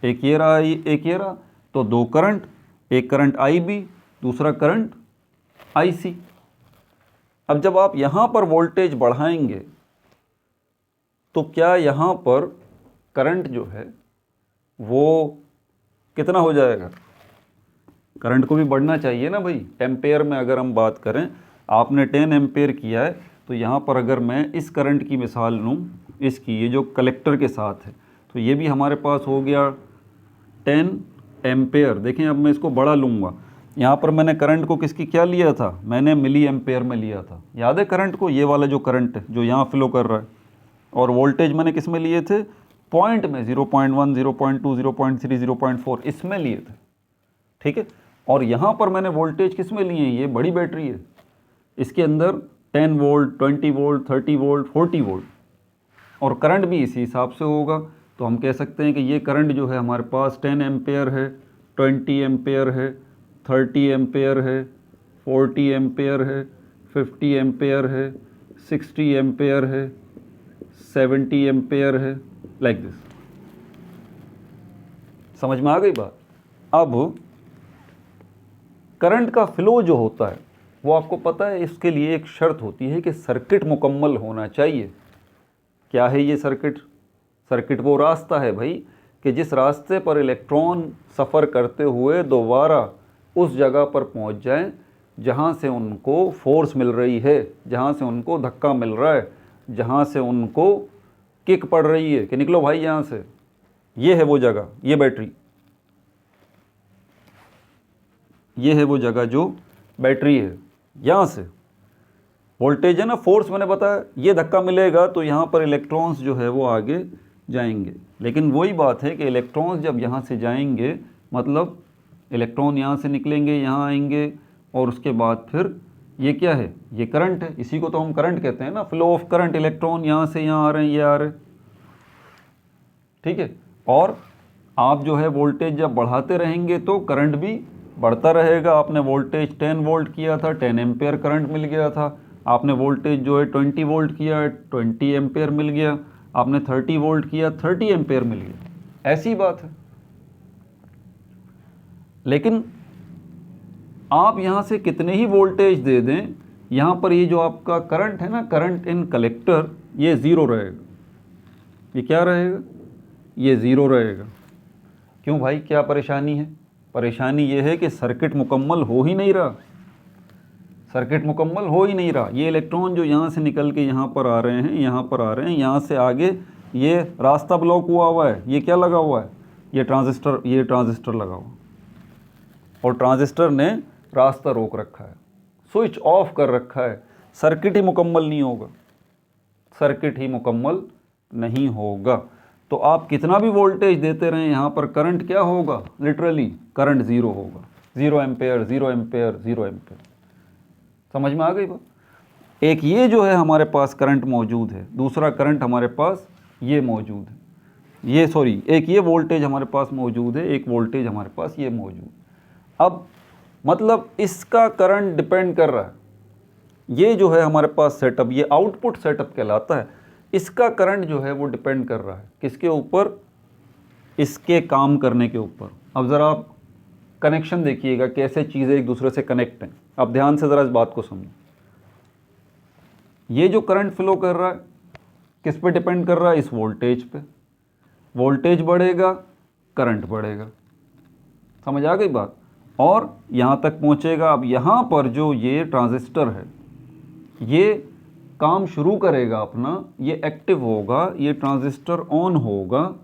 Speaker 1: एक ये रहा एक ये रहा, तो दो करंट, एक करंट IB, दूसरा करंट IC। अब जब आप यहाँ पर वोल्टेज बढ़ाएंगे तो क्या यहाँ पर करंट जो है वो कितना हो जाएगा, करंट को भी बढ़ना चाहिए ना भाई। एम्पेयर में अगर हम बात करें, आपने 10 एम्पेयर किया है, तो यहाँ पर अगर मैं इस करंट की मिसाल लूँ, इसकी, ये जो कलेक्टर के साथ है, तो ये भी हमारे पास हो गया 10 एम्पेयर। देखें अब मैं इसको बड़ा लूँगा, यहाँ पर मैंने करंट को किसकी क्या लिया था, मैंने मिली एम्पेयर में लिया था, याद है करंट को, ये वाला जो करंट है जो यहाँ फ्लो कर रहा है, और वोल्टेज मैंने किस में लिए थे, पॉइंट में, 0.1, 0.2, 0.3, 0.4 इसमें लिए थे। ठीक है। और यहाँ पर मैंने वोल्टेज किस में लिए हैं, ये बड़ी बैटरी है, इसके अंदर 10 वोल्ट, 20 वोल्ट, 30 वोल्ट, 40 वोल्ट, और करंट भी इसी हिसाब से होगा। तो हम कह सकते हैं कि ये करंट जो है हमारे पास 10 एम्पेयर है, 20 एम्पेयर है, 30 एम्पेयर है, 40 एम्पेयर है, 50 एम्पेयर है, 60 एम्पेयर है, 70 एम्पेयर है, लाइक दिस। समझ में आ गई बात? अब करंट का फ्लो जो होता है वो आपको पता है, इसके लिए एक शर्त होती है कि सर्किट मुकम्मल होना चाहिए। क्या है ये सर्किट? सर्किट वो रास्ता है भाई कि जिस रास्ते पर इलेक्ट्रॉन सफ़र करते हुए दोबारा उस जगह पर पहुंच जाएं जहां से उनको फोर्स मिल रही है, जहां से उनको धक्का मिल रहा है, जहां से उनको किक पड़ रही है कि निकलो भाई यहाँ से। ये है वो जगह, ये बैटरी, ये है वो जगह जो बैटरी है। यहाँ से वोल्टेज है ना, फोर्स मैंने बताया, ये धक्का मिलेगा तो यहाँ पर इलेक्ट्रॉन्स जो है वो आगे जाएंगे। लेकिन वही बात है कि इलेक्ट्रॉन्स जब यहाँ से जाएंगे, मतलब इलेक्ट्रॉन यहाँ से निकलेंगे, यहाँ आएंगे, और उसके बाद फिर ये क्या है, ये करंट है, इसी को तो हम करंट कहते हैं ना, फ्लो ऑफ करंट। इलेक्ट्रॉन यहाँ से यहाँ आ रहे हैं, ये आ रहे हैं। ठीक है। और आप जो है वोल्टेज जब बढ़ाते रहेंगे तो करंट भी बढ़ता रहेगा। आपने वोल्टेज 10 वोल्ट किया था, 10 एम्पेयर करंट मिल गया था। आपने वोल्टेज जो है 20 वोल्ट किया है, 20 एम्पेयर मिल गया। आपने 30 वोल्ट किया, 30 एम्पेयर मिल गया। ऐसी बात है। लेकिन आप यहाँ से कितने ही वोल्टेज दे दें, यहाँ पर ये जो आपका करंट है ना, करंट इन कलेक्टर, ये ज़ीरो रहेगा। ये क्या रहेगा? ये ज़ीरो रहेगा। क्यों भाई, क्या परेशानी है? परेशानी ये है कि सर्किट मुकम्मल हो ही नहीं रहा, सर्किट मुकम्मल हो ही नहीं रहा। ये इलेक्ट्रॉन जो यहाँ से निकल के यहाँ पर आ रहे हैं, यहाँ पर आ रहे हैं, यहाँ से आगे ये रास्ता ब्लॉक हुआ है। ये क्या लगा हुआ है? ये ट्रांजिस्टर लगा हुआ, और ट्रांजिस्टर ने रास्ता रोक रखा है, स्विच ऑफ कर रखा है। सर्किट ही मुकम्मल नहीं होगा, सर्किट ही मुकम्मल नहीं होगा। तो आप कितना भी वोल्टेज देते रहें, यहाँ पर करंट क्या होगा? लिटरली करंट ज़ीरो होगा। 0 एम्पेयर, 0 एम्पेयर, 0 एम्पेयर। समझ में आ गई बात? एक ये जो है हमारे पास करंट मौजूद है, दूसरा करंट हमारे पास ये मौजूद है, ये सॉरी, एक ये वोल्टेज हमारे पास मौजूद है, एक वोल्टेज हमारे पास ये मौजूद। अब मतलब इसका करंट डिपेंड कर रहा है, ये जो है हमारे पास सेटअप, ये आउटपुट सेटअप कहलाता है। इसका करंट जो है वो डिपेंड कर रहा है किसके ऊपर? इसके काम करने के ऊपर। अब ज़रा आप कनेक्शन देखिएगा, कैसे चीज़ें एक दूसरे से कनेक्ट हैं। अब ध्यान से ज़रा इस बात को समझें। ये जो करंट फ्लो कर रहा है किस पे डिपेंड कर रहा है? इस वोल्टेज पे। वोल्टेज बढ़ेगा, करंट बढ़ेगा। समझ आ गई बात? और यहाँ तक पहुँचेगा। अब यहाँ पर जो ये ट्रांजिस्टर है ये काम शुरू करेगा अपना, ये एक्टिव होगा, ये ट्रांजिस्टर ऑन होगा।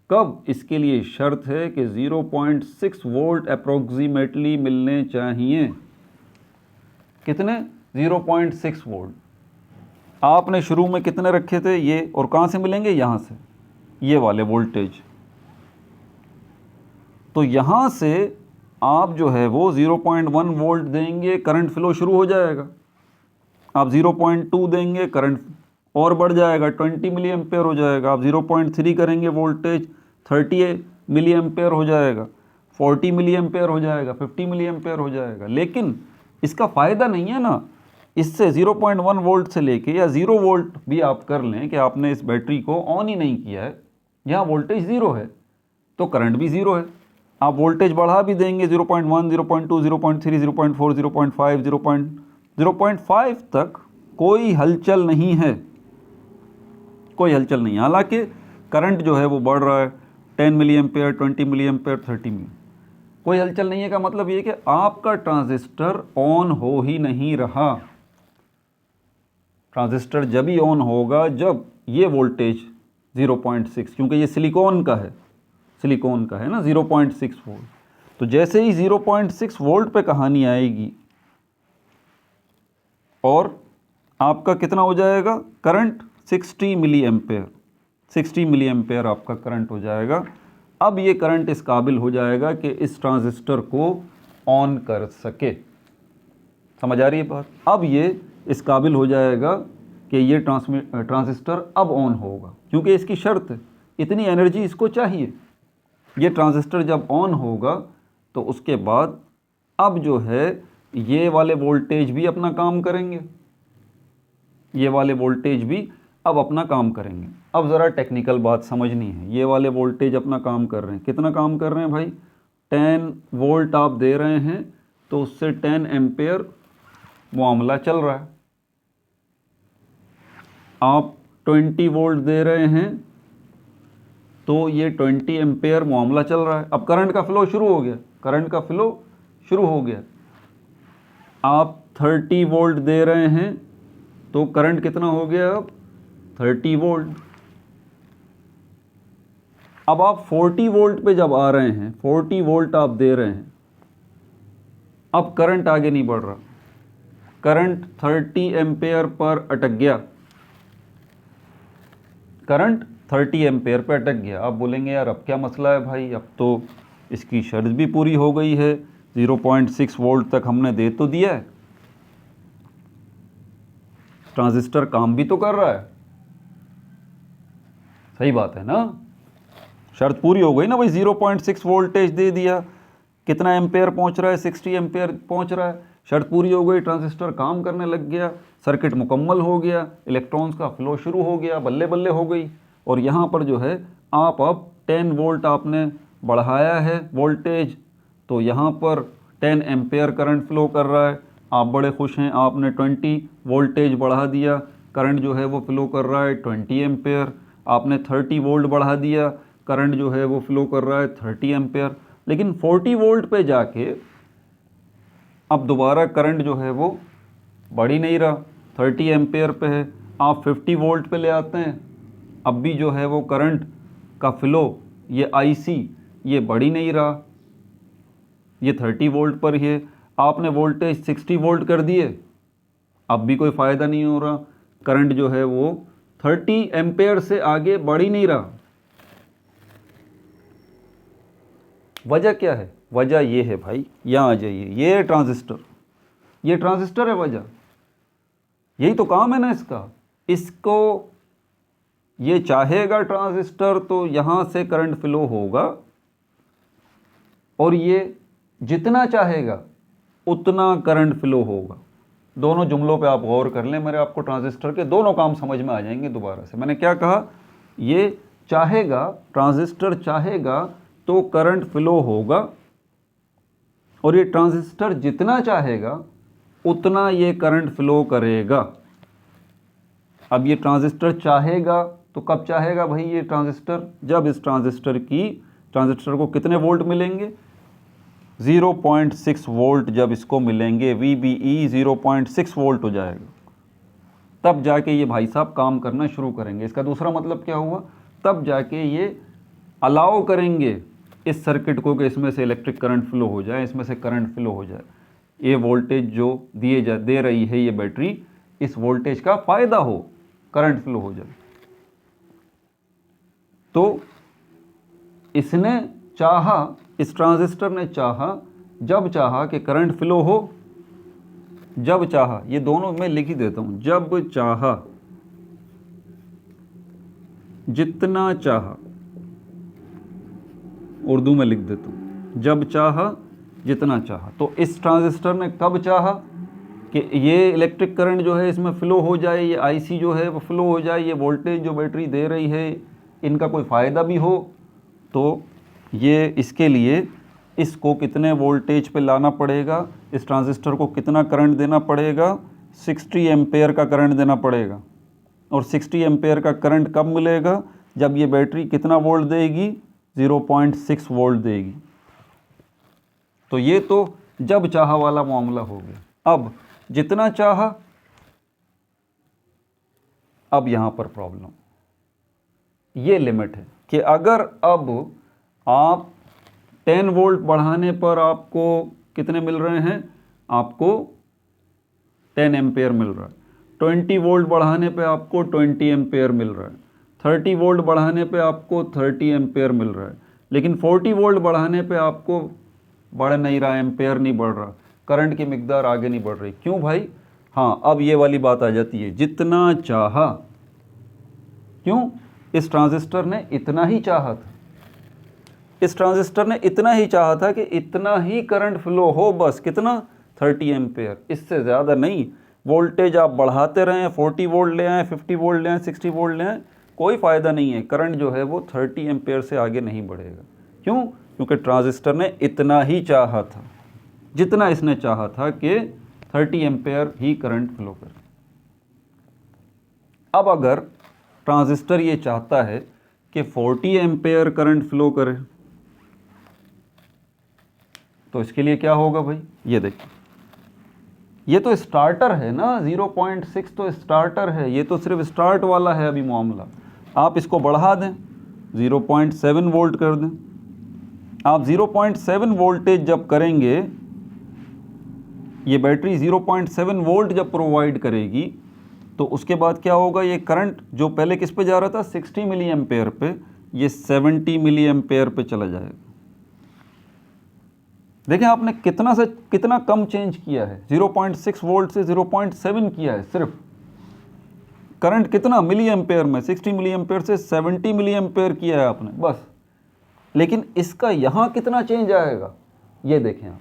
Speaker 1: कब? इसके लिए शर्त है कि 0.6 वोल्ट अप्रोक्सीमेटली मिलने चाहिए। कितने? 0.6 वोल्ट। आपने शुरू में कितने रखे थे ये, और कहाँ से मिलेंगे? यहाँ से, ये वाले वोल्टेज। तो यहाँ से आप जो है वो 0.1 वोल्ट देंगे, करंट फ्लो शुरू हो जाएगा। आप 0.2 देंगे, करंट और बढ़ जाएगा, 20 मिली एम्पेयर हो जाएगा। आप 0.3 करेंगे वोल्टेज, 30 मिली एम्पेयर हो जाएगा, 40 मिली एम्पेयर हो जाएगा, 50 मिली एम्पेयर हो जाएगा। लेकिन इसका फ़ायदा नहीं है ना, इससे 0.1 वोल्ट से लेके या 0 वोल्ट भी आप कर लें कि आपने इस बैटरी को ऑन ही नहीं किया है, यहाँ वोल्टेज 0 है तो करंट भी 0 है। आप वोल्टेज बढ़ा भी देंगे 0.1, 0.2, 0.3, 0.4, 0.5, 0.5 तक कोई हलचल नहीं है, कोई हलचल नहीं है। हालांकि करंट जो है वो बढ़ रहा है, 10 मिली एम्पेयर, 20 मिली एम्पेयर, 30 मिली, कोई हलचल नहीं है का मतलब ये कि आपका ट्रांजिस्टर ऑन हो ही नहीं रहा। ट्रांजिस्टर जब ही ऑन होगा जब ये वोल्टेज 0.6, क्योंकि ये सिलिकॉन का है, सिलिकॉन का है ना, 0.6 वोल्ट। तो जैसे ही 0.6 वोल्ट पे कहानी आएगी और आपका कितना हो जाएगा current? 60 milliampere, 60 milliampere आपका करंट हो जाएगा। अब ये करंट इस काबिल हो जाएगा कि इस ट्रांजिस्टर को ऑन कर सके। समझ आ रही है बात? अब ये इस काबिल हो जाएगा कि ये ट्रांजिस्टर अब ऑन होगा, क्योंकि इसकी शर्त है, इतनी एनर्जी इसको चाहिए। ये ट्रांजिस्टर जब ऑन होगा तो उसके बाद अब जो है ये वाले वोल्टेज भी अपना काम करेंगे, ये वाले वोल्टेज भी अब अपना काम करेंगे। अब ज़रा टेक्निकल बात समझनी है। ये वाले वोल्टेज अपना काम कर रहे हैं, कितना काम कर रहे हैं भाई? 10 वोल्ट आप दे रहे हैं तो उससे 10 एम्पेयर मामला चल रहा है। आप 20 वोल्ट दे रहे हैं तो ये 20 एम्पेयर मामला चल रहा है। अब करंट का फ्लो शुरू हो गया, करंट का फ्लो शुरू हो गया। आप 30 वोल्ट दे रहे हैं तो करंट कितना हो गया? अब 30 वोल्ट। अब आप 40 वोल्ट पे जब आ रहे हैं, 40 वोल्ट आप दे रहे हैं, अब करंट आगे नहीं बढ़ रहा, करंट 30 एम्पेयर पर अटक गया, करंट 30 एम्पेयर पर अटक गया। आप बोलेंगे यार अब क्या मसला है भाई, अब तो इसकी शर्त भी पूरी हो गई है, 0.6 वोल्ट तक हमने दे तो दिया है, ट्रांजिस्टर काम भी तो कर रहा है। सही बात है ना, शर्त पूरी हो गई ना भाई, 0.6 वोल्टेज दे दिया, कितना एम्पेयर पहुंच रहा है? 60 एम्पेयर पहुंच रहा है। शर्त पूरी हो गई, ट्रांजिस्टर काम करने लग गया, सर्किट मुकम्मल हो गया, इलेक्ट्रॉन्स का फ्लो शुरू हो गया, बल्ले बल्ले हो गई। और यहाँ पर जो है आप अब 10 वोल्ट आपने बढ़ाया है वोल्टेज, तो यहाँ पर 10 एम्पेयर करंट फ्लो कर रहा है। आप बड़े खुश हैं, आपने 20 वोल्टेज बढ़ा दिया, करंट जो है वो फ्लो कर रहा है 20 एम्पेयर। आपने 30 वोल्ट बढ़ा दिया, करंट जो है वो फ्लो कर रहा है 30 एम्पेयर। लेकिन 40 वोल्ट पे जाके अब दोबारा करंट जो है वो बढ़ ही नहीं रहा, 30 एम्पेयर पे है। आप 50 वोल्ट पे ले आते हैं, अब भी जो है वो करंट का फ्लो, ये आईसी, ये बढ़ ही नहीं रहा, ये 30 वोल्ट पर ही है। आपने वोल्टेज 60 वोल्ट कर दिए, अब भी कोई फ़ायदा नहीं हो रहा, करंट जो है वो 30 एम्पेयर से आगे बढ़ ही नहीं रहा। वजह क्या है? वजह ये है भाई, यहाँ आ जाइए, ये ट्रांजिस्टर है वजह। यही तो काम है ना इसका। इसको ये चाहेगा ट्रांजिस्टर तो यहाँ से करंट फ्लो होगा, और ये जितना चाहेगा उतना करंट फ्लो होगा। दोनों जुमलों पे आप गौर कर लें, मेरे आपको ट्रांजिस्टर के दोनों काम समझ में आ जाएंगे। दोबारा से मैंने क्या कहा? ये चाहेगा, ट्रांजिस्टर चाहेगा तो करंट फ्लो होगा, और ये ट्रांजिस्टर जितना चाहेगा उतना ये करंट फ्लो करेगा। अब ये ट्रांजिस्टर चाहेगा तो कब चाहेगा भाई ये ट्रांजिस्टर? जब इस ट्रांजिस्टर को कितने वोल्ट मिलेंगे? 0.6 वोल्ट जब इसको मिलेंगे, VBE 0.6 वोल्ट हो जाएगा, तब जाके ये भाई साहब काम करना शुरू करेंगे। इसका दूसरा मतलब क्या हुआ, तब जाके ये अलाउ करेंगे इस सर्किट को कि इसमें से इलेक्ट्रिक करंट फ्लो हो जाए, इसमें से करंट फ्लो हो जाए। ये वोल्टेज जो दे रही है ये बैटरी, इस वोल्टेज का फ़ायदा हो, करंट फ्लो हो जाए। तो इसने चाहा, इस ट्रांजिस्टर ने चाहा, जब चाहा कि करंट फ्लो हो, जब चाहा, ये दोनों मैं लिख ही देता हूं, जब चाहा, जितना चाहा, उर्दू में लिख देता हूं, जब चाहा जितना चाहा। तो इस ट्रांजिस्टर ने कब चाहा कि ये इलेक्ट्रिक करंट जो है इसमें फ़्लो हो जाए, ये आईसी जो है वो फ्लो हो जाए, ये वोल्टेज जो बैटरी दे रही है इनका कोई फ़ायदा भी हो, तो ये इसके लिए इसको कितने वोल्टेज पे लाना पड़ेगा, इस ट्रांजिस्टर को कितना करंट देना पड़ेगा, 60 एम्पेयर का करंट देना पड़ेगा। और 60 एम्पेयर का करंट कब मिलेगा, जब ये बैटरी कितना वोल्ट देगी, 0.6 वोल्ट देगी। तो ये तो जब चाहा वाला मामला हो गया। अब जितना चाहा, अब यहां पर प्रॉब्लम, ये लिमिट है कि अगर अब आप 10 वोल्ट बढ़ाने पर आपको कितने मिल रहे हैं, आपको 10 एम्पेयर मिल रहा है, 20 वोल्ट बढ़ाने पे आपको 20 एम्पेयर मिल रहा है, 30 वोल्ट बढ़ाने पे आपको 30 एम्पेयर मिल रहा है, लेकिन 40 वोल्ट बढ़ाने पे आपको बढ़ नहीं रहा, एम्पेयर नहीं बढ़ रहा, करंट की मिकदार आगे नहीं बढ़ रही। क्यों भाई? हाँ, अब ये वाली बात आ जाती है, जितना चाहा। क्यों? इस ट्रांजिस्टर ने इतना ही चाहा था, इस ट्रांजिस्टर ने इतना ही चाहा था कि इतना ही करंट फ्लो हो, बस कितना, 30 एम्पेयर, इससे ज़्यादा नहीं। वोल्टेज आप बढ़ाते रहें, 40 वोल्ट ले आएँ, 50 वोल्ट ले आएँ, 60 वोल्ट ले आएँ, कोई फ़ायदा नहीं है, करंट जो है वो 30 एम्पेयर से आगे नहीं बढ़ेगा। क्यों? क्योंकि ट्रांजिस्टर ने इतना ही चाहा था, जितना इसने चाहा था कि 30 एम्पेयर ही करंट फ्लो करे। अब अगर ट्रांजिस्टर ये चाहता है कि 40 एम्पेयर करंट फ्लो करे, तो इसके लिए क्या होगा भाई? ये देखिए, ये तो स्टार्टर है ना, 0.6 तो स्टार्टर है, ये तो सिर्फ स्टार्ट वाला है अभी मामला। आप इसको बढ़ा दें, 0.7 वोल्ट कर दें। आप 0.7 वोल्टेज जब करेंगे, ये बैटरी 0.7 वोल्ट जब प्रोवाइड करेगी, तो उसके बाद क्या होगा, ये करंट जो पहले किस पे जा रहा था, 60 मिली एम्पेयर पे, ये 70 मिली एम्पेयर पे चला जाएगा। देखें आपने कितना से कितना कम चेंज किया है, 0.6 वोल्ट से 0.7 किया है सिर्फ। करंट कितना मिली एम्पेयर में, 60 मिली एम्पेयर से 70 मिली एम्पेयर किया है आपने, बस। लेकिन इसका यहाँ कितना चेंज आएगा, ये देखें आप,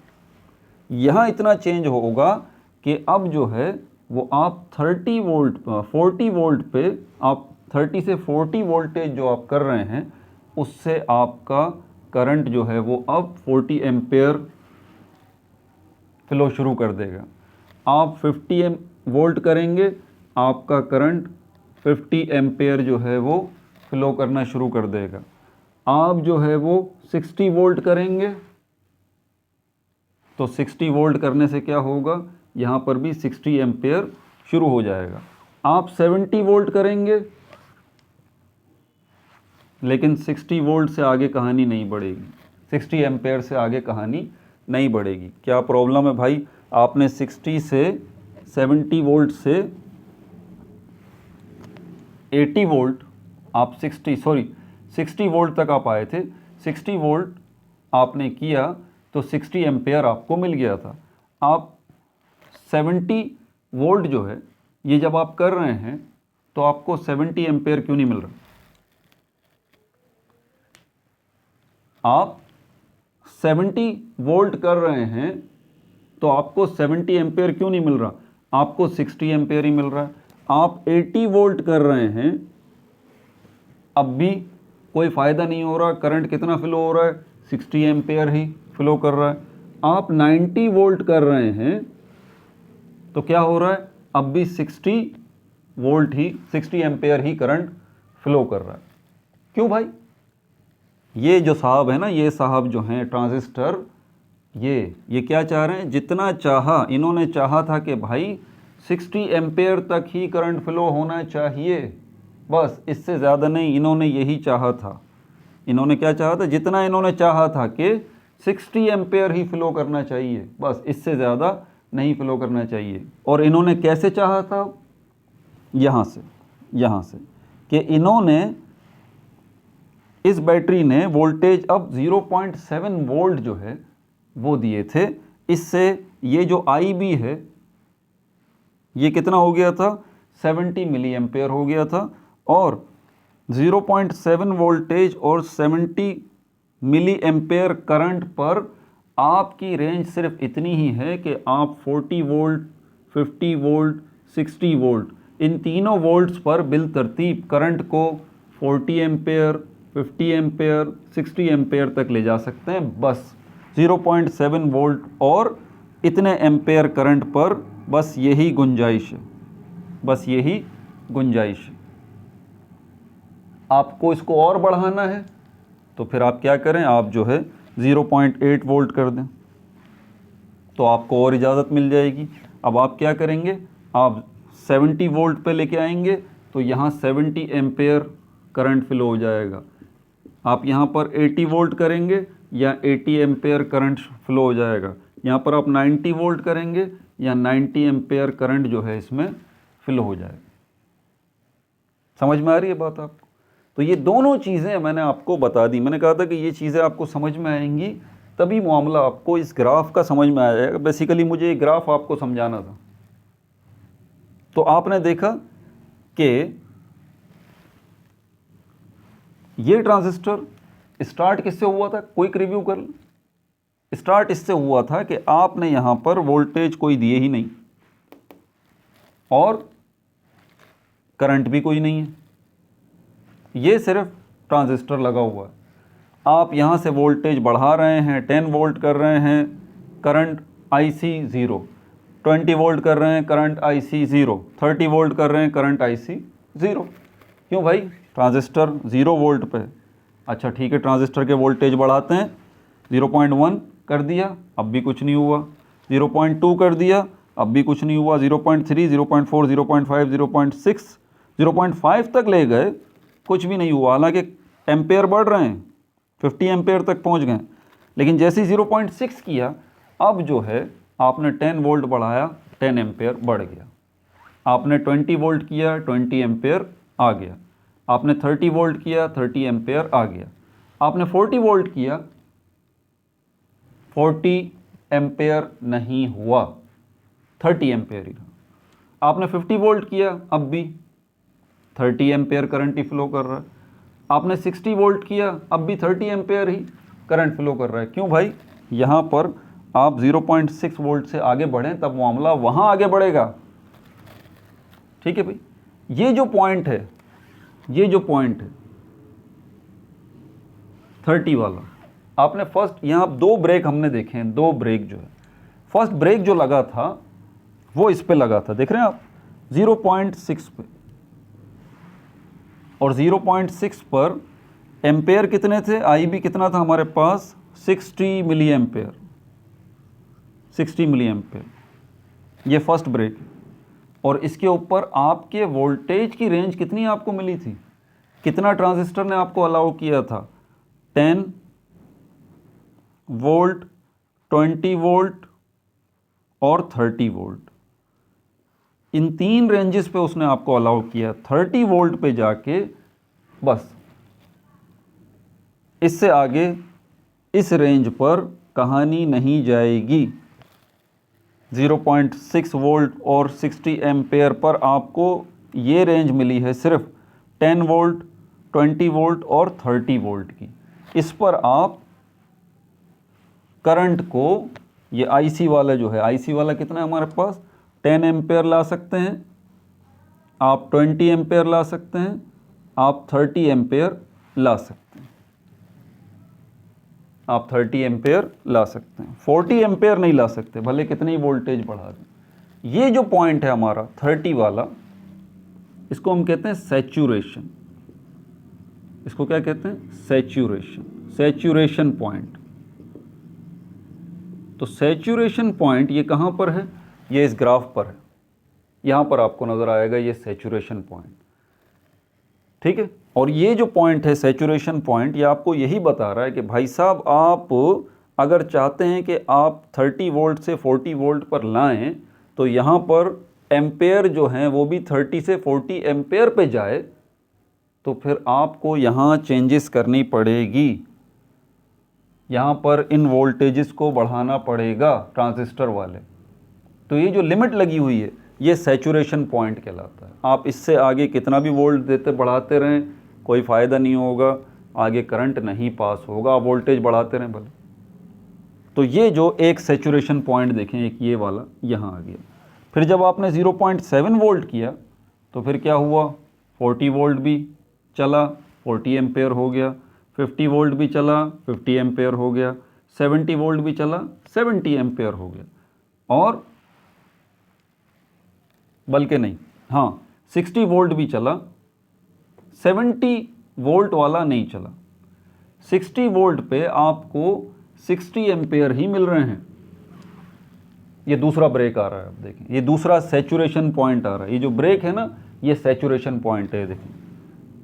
Speaker 1: यहाँ इतना चेंज होगा कि अब जो है वो आप 40 वोल्ट पे, आप 30 से 40 वोल्टेज जो आप कर रहे हैं, उससे आपका करंट जो है वो अब 40 एम्पेयर फ्लो शुरू कर देगा। आप 50 वोल्ट करेंगे, आपका करंट 50 एम्पेयर जो है वो फ्लो करना शुरू कर देगा। आप जो है वो 60 वोल्ट करेंगे, तो 60 वोल्ट करने से क्या होगा, यहाँ पर भी 60 एम्पेयर शुरू हो जाएगा। आप 70 वोल्ट करेंगे, लेकिन 60 वोल्ट से आगे कहानी नहीं बढ़ेगी, 60 एम्पेयर से आगे कहानी नहीं बढ़ेगी। क्या प्रॉब्लम है भाई? आपने 60 से 70 वोल्ट से 80 वोल्ट, आप 60 वोल्ट तक आप आए थे, 60 वोल्ट आपने किया तो 60 एम्पेयर आपको मिल गया था। आप 70 वोल्ट जो है ये जब आप कर रहे हैं तो आपको 70 एम्पेयर क्यों नहीं मिल रहा? आप 70 वोल्ट कर रहे हैं तो आपको 70 एम्पेयर क्यों नहीं मिल रहा? आपको 60 एम्पेयर ही मिल रहा है। आप 80 वोल्ट कर रहे हैं, अब भी कोई फ़ायदा नहीं हो रहा, करंट कितना फ्लो हो रहा है, 60 एम्पेयर ही फ्लो कर रहा है। आप 90 वोल्ट कर रहे हैं तो क्या हो रहा है, अब भी 60 एम्पेयर ही करंट फ्लो कर रहा है। क्यों भाई? ये जो साहब है ना, ये साहब जो हैं ट्रांजिस्टर, ये क्या चाह रहे हैं, जितना चाहा, इन्होंने चाहा था कि भाई 60 एम्पेयर तक ही करंट फ्लो होना चाहिए, बस इससे ज़्यादा नहीं, इन्होंने यही चाहा था। इन्होंने क्या चाहा था, जितना इन्होंने चाहा था कि 60 एम्पेयर ही फ्लो करना चाहिए, बस इससे ज़्यादा नहीं फ्लो करना चाहिए। और इन्होंने कैसे चाहा था, यहाँ से कि इन्होंने, इस बैटरी ने वोल्टेज अब 0.7 वोल्ट जो है वो दिए थे। इससे ये जो IB है ये कितना हो गया था, 70 मिली एम्पेयर हो गया था। और 0.7 वोल्टेज और 70 मिली एम्पेयर करंट पर आपकी रेंज सिर्फ इतनी ही है कि आप 40 वोल्ट, 50 वोल्ट, 60 वोल्ट, इन तीनों वोल्ट्स पर बिल तरतीब करंट को 40 एम्पेयर, 50 एम्पेयर, 60 एम्पेयर तक ले जा सकते हैं। बस 0.7 वोल्ट और इतने एम्पेयर करंट पर बस यही गुंजाइश है, बस यही गुंजाइश है। आपको इसको और बढ़ाना है तो फिर आप क्या करें, आप जो है 0.8 वोल्ट कर दें तो आपको और इजाज़त मिल जाएगी। अब आप क्या करेंगे, आप 70 वोल्ट पे लेके आएंगे तो यहाँ 70 एम्पेयर करंट फ्लो हो जाएगा। आप यहाँ पर 80 वोल्ट करेंगे या 80 एम्पेयर करंट फ्लो हो जाएगा। यहाँ पर आप 90 वोल्ट करेंगे या 90 एम्पेयर करंट जो है इसमें फ्लो हो जाएगा। समझ में आ रही है बात आपको? तो ये दोनों चीज़ें मैंने आपको बता दी। मैंने कहा था कि ये चीज़ें आपको समझ में आएंगी तभी मामला आपको इस ग्राफ का समझ में आ जाएगा। बेसिकली मुझे ये ग्राफ आपको समझाना था। तो आपने देखा कि ये ट्रांजिस्टर स्टार्ट किससे हुआ था, क्विक रिव्यू कर लो। स्टार्ट इससे हुआ था कि आपने यहाँ पर वोल्टेज कोई दिए ही नहीं और करंट भी कोई नहीं है, ये सिर्फ ट्रांजिस्टर लगा हुआ है। आप यहाँ से वोल्टेज बढ़ा रहे हैं, 10 वोल्ट कर रहे हैं, करंट IC 0, 20 वोल्ट कर रहे हैं, करंट IC 0, 30 वोल्ट कर रहे हैं, करंट IC 0। क्यों भाई, ट्रांजिस्टर 0 वोल्ट पे। अच्छा ठीक है, ट्रांजिस्टर के वोल्टेज बढ़ाते हैं, 0.1 कर दिया, अब भी कुछ नहीं हुआ। 0.2 कर दिया, अब भी कुछ नहीं हुआ। 0.3, 0.4, 0.5, 0.6, 0.5 तक ले गए, कुछ भी नहीं हुआ। हालांकि एम्पेयर बढ़ रहे हैं, 50 एम्पेयर तक पहुंच गए, लेकिन जैसे ही 0.6 किया, अब जो है आपने 10 वोल्ट बढ़ाया, 10 एम्पेयर बढ़ गया। आपने 20 वोल्ट किया, 20 एम्पेयर आ गया। आपने 30 वोल्ट किया, 30 एम्पेयर आ गया। आपने 40 वोल्ट किया, 40 एम्पेयर नहीं हुआ, 30 एम्पेयर ही रहा। आपने 50 वोल्ट किया, अब भी 30 एम्पेयर करंट ही फ्लो कर रहा है। आपने 60 वोल्ट किया, अब भी 30 एम्पेयर ही करंट फ्लो कर रहा है। क्यों भाई, यहाँ पर आप 0.6 वोल्ट से आगे बढ़ें तब मामला वहाँ आगे बढ़ेगा। ठीक है भाई, ये जो पॉइंट है, ये जो पॉइंट है 30 वाला, आपने फर्स्ट, यहाँ 2 ब्रेक हमने देखे हैं, 2 ब्रेक जो है, फर्स्ट ब्रेक जो लगा था वो इस पे लगा था, देख रहे हैं आप, 0.6 पे। और 0.6 पर एम्पेयर कितने थे, IB कितना था हमारे पास, 60 मिली एम्पेयर, 60 मिली एम्पेयर। ये फर्स्ट ब्रेक है। और इसके ऊपर आपके वोल्टेज की रेंज कितनी आपको मिली थी, कितना ट्रांजिस्टर ने आपको अलाउ किया था, 10 वोल्ट, 20 वोल्ट और 30 वोल्ट। इन 3 रेंजेस पे उसने आपको अलाउ किया। 30 वोल्ट पे जाके बस इससे आगे इस रेंज पर कहानी नहीं जाएगी। 0.6 वोल्ट और 60 एम्पेयर पर आपको ये रेंज मिली है सिर्फ 10 वोल्ट, 20 वोल्ट और 30 वोल्ट की। इस पर आप करंट को, ये IC वाला जो है, IC वाला कितना है हमारे पास, 10 एम्पेयर ला सकते हैं, आप 20 एम्पेयर ला सकते हैं, आप 30 एम्पेयर ला सकते हैं, आप 30 एम्पेयर ला सकते हैं, 40 एम्पेयर नहीं ला सकते, भले कितनी वोल्टेज बढ़ा दें। ये जो पॉइंट है हमारा 30 वाला, इसको हम कहते हैं सैचुरेशन। इसको क्या कहते हैं, सैचुरेशन, सैचुरेशन पॉइंट। तो सैचुरेशन पॉइंट ये कहाँ पर है, ये इस ग्राफ पर है, यहाँ पर आपको नज़र आएगा ये सैचुरेशन पॉइंट, ठीक है। और ये जो पॉइंट है सैचुरेशन पॉइंट, ये आपको यही बता रहा है कि भाई साहब आप अगर चाहते हैं कि आप 30 वोल्ट से 40 वोल्ट पर लाएं, तो यहाँ पर एम्पेयर जो हैं वो भी 30 से 40 एम्पेयर पे जाए, तो फिर आपको यहाँ चेंजेस करनी पड़ेगी, यहाँ पर इन वोल्टेजेस को बढ़ाना पड़ेगा ट्रांजिस्टर वाले। तो ये जो लिमिट लगी हुई है ये सैचुरेशन पॉइंट कहलाता है। आप इससे आगे कितना भी वोल्ट देते बढ़ाते रहें कोई फ़ायदा नहीं होगा, आगे करंट नहीं पास होगा, आप वोल्टेज बढ़ाते रहें भले। तो ये जो एक सैचुरेशन पॉइंट देखें, एक ये वाला यहाँ आ गया। फिर जब आपने 0.7 वोल्ट किया तो फिर क्या हुआ, 40 वोल्ट भी चला, 40 एम्पेयर हो गया, 50 वोल्ट भी चला, 50 एम्पेयर हो गया, 70 वोल्ट भी चला, 70 एम्पेयर हो गया, और बल्कि नहीं, हाँ 60 वोल्ट भी चला, 70 वोल्ट वाला नहीं चला। 60 वोल्ट पे आपको 60 एम्पेयर ही मिल रहे हैं। ये दूसरा ब्रेक आ रहा है, आप देखें ये दूसरा सैचुरेशन पॉइंट आ रहा है। ये जो ब्रेक है ना ये सैचुरेशन पॉइंट है। देखें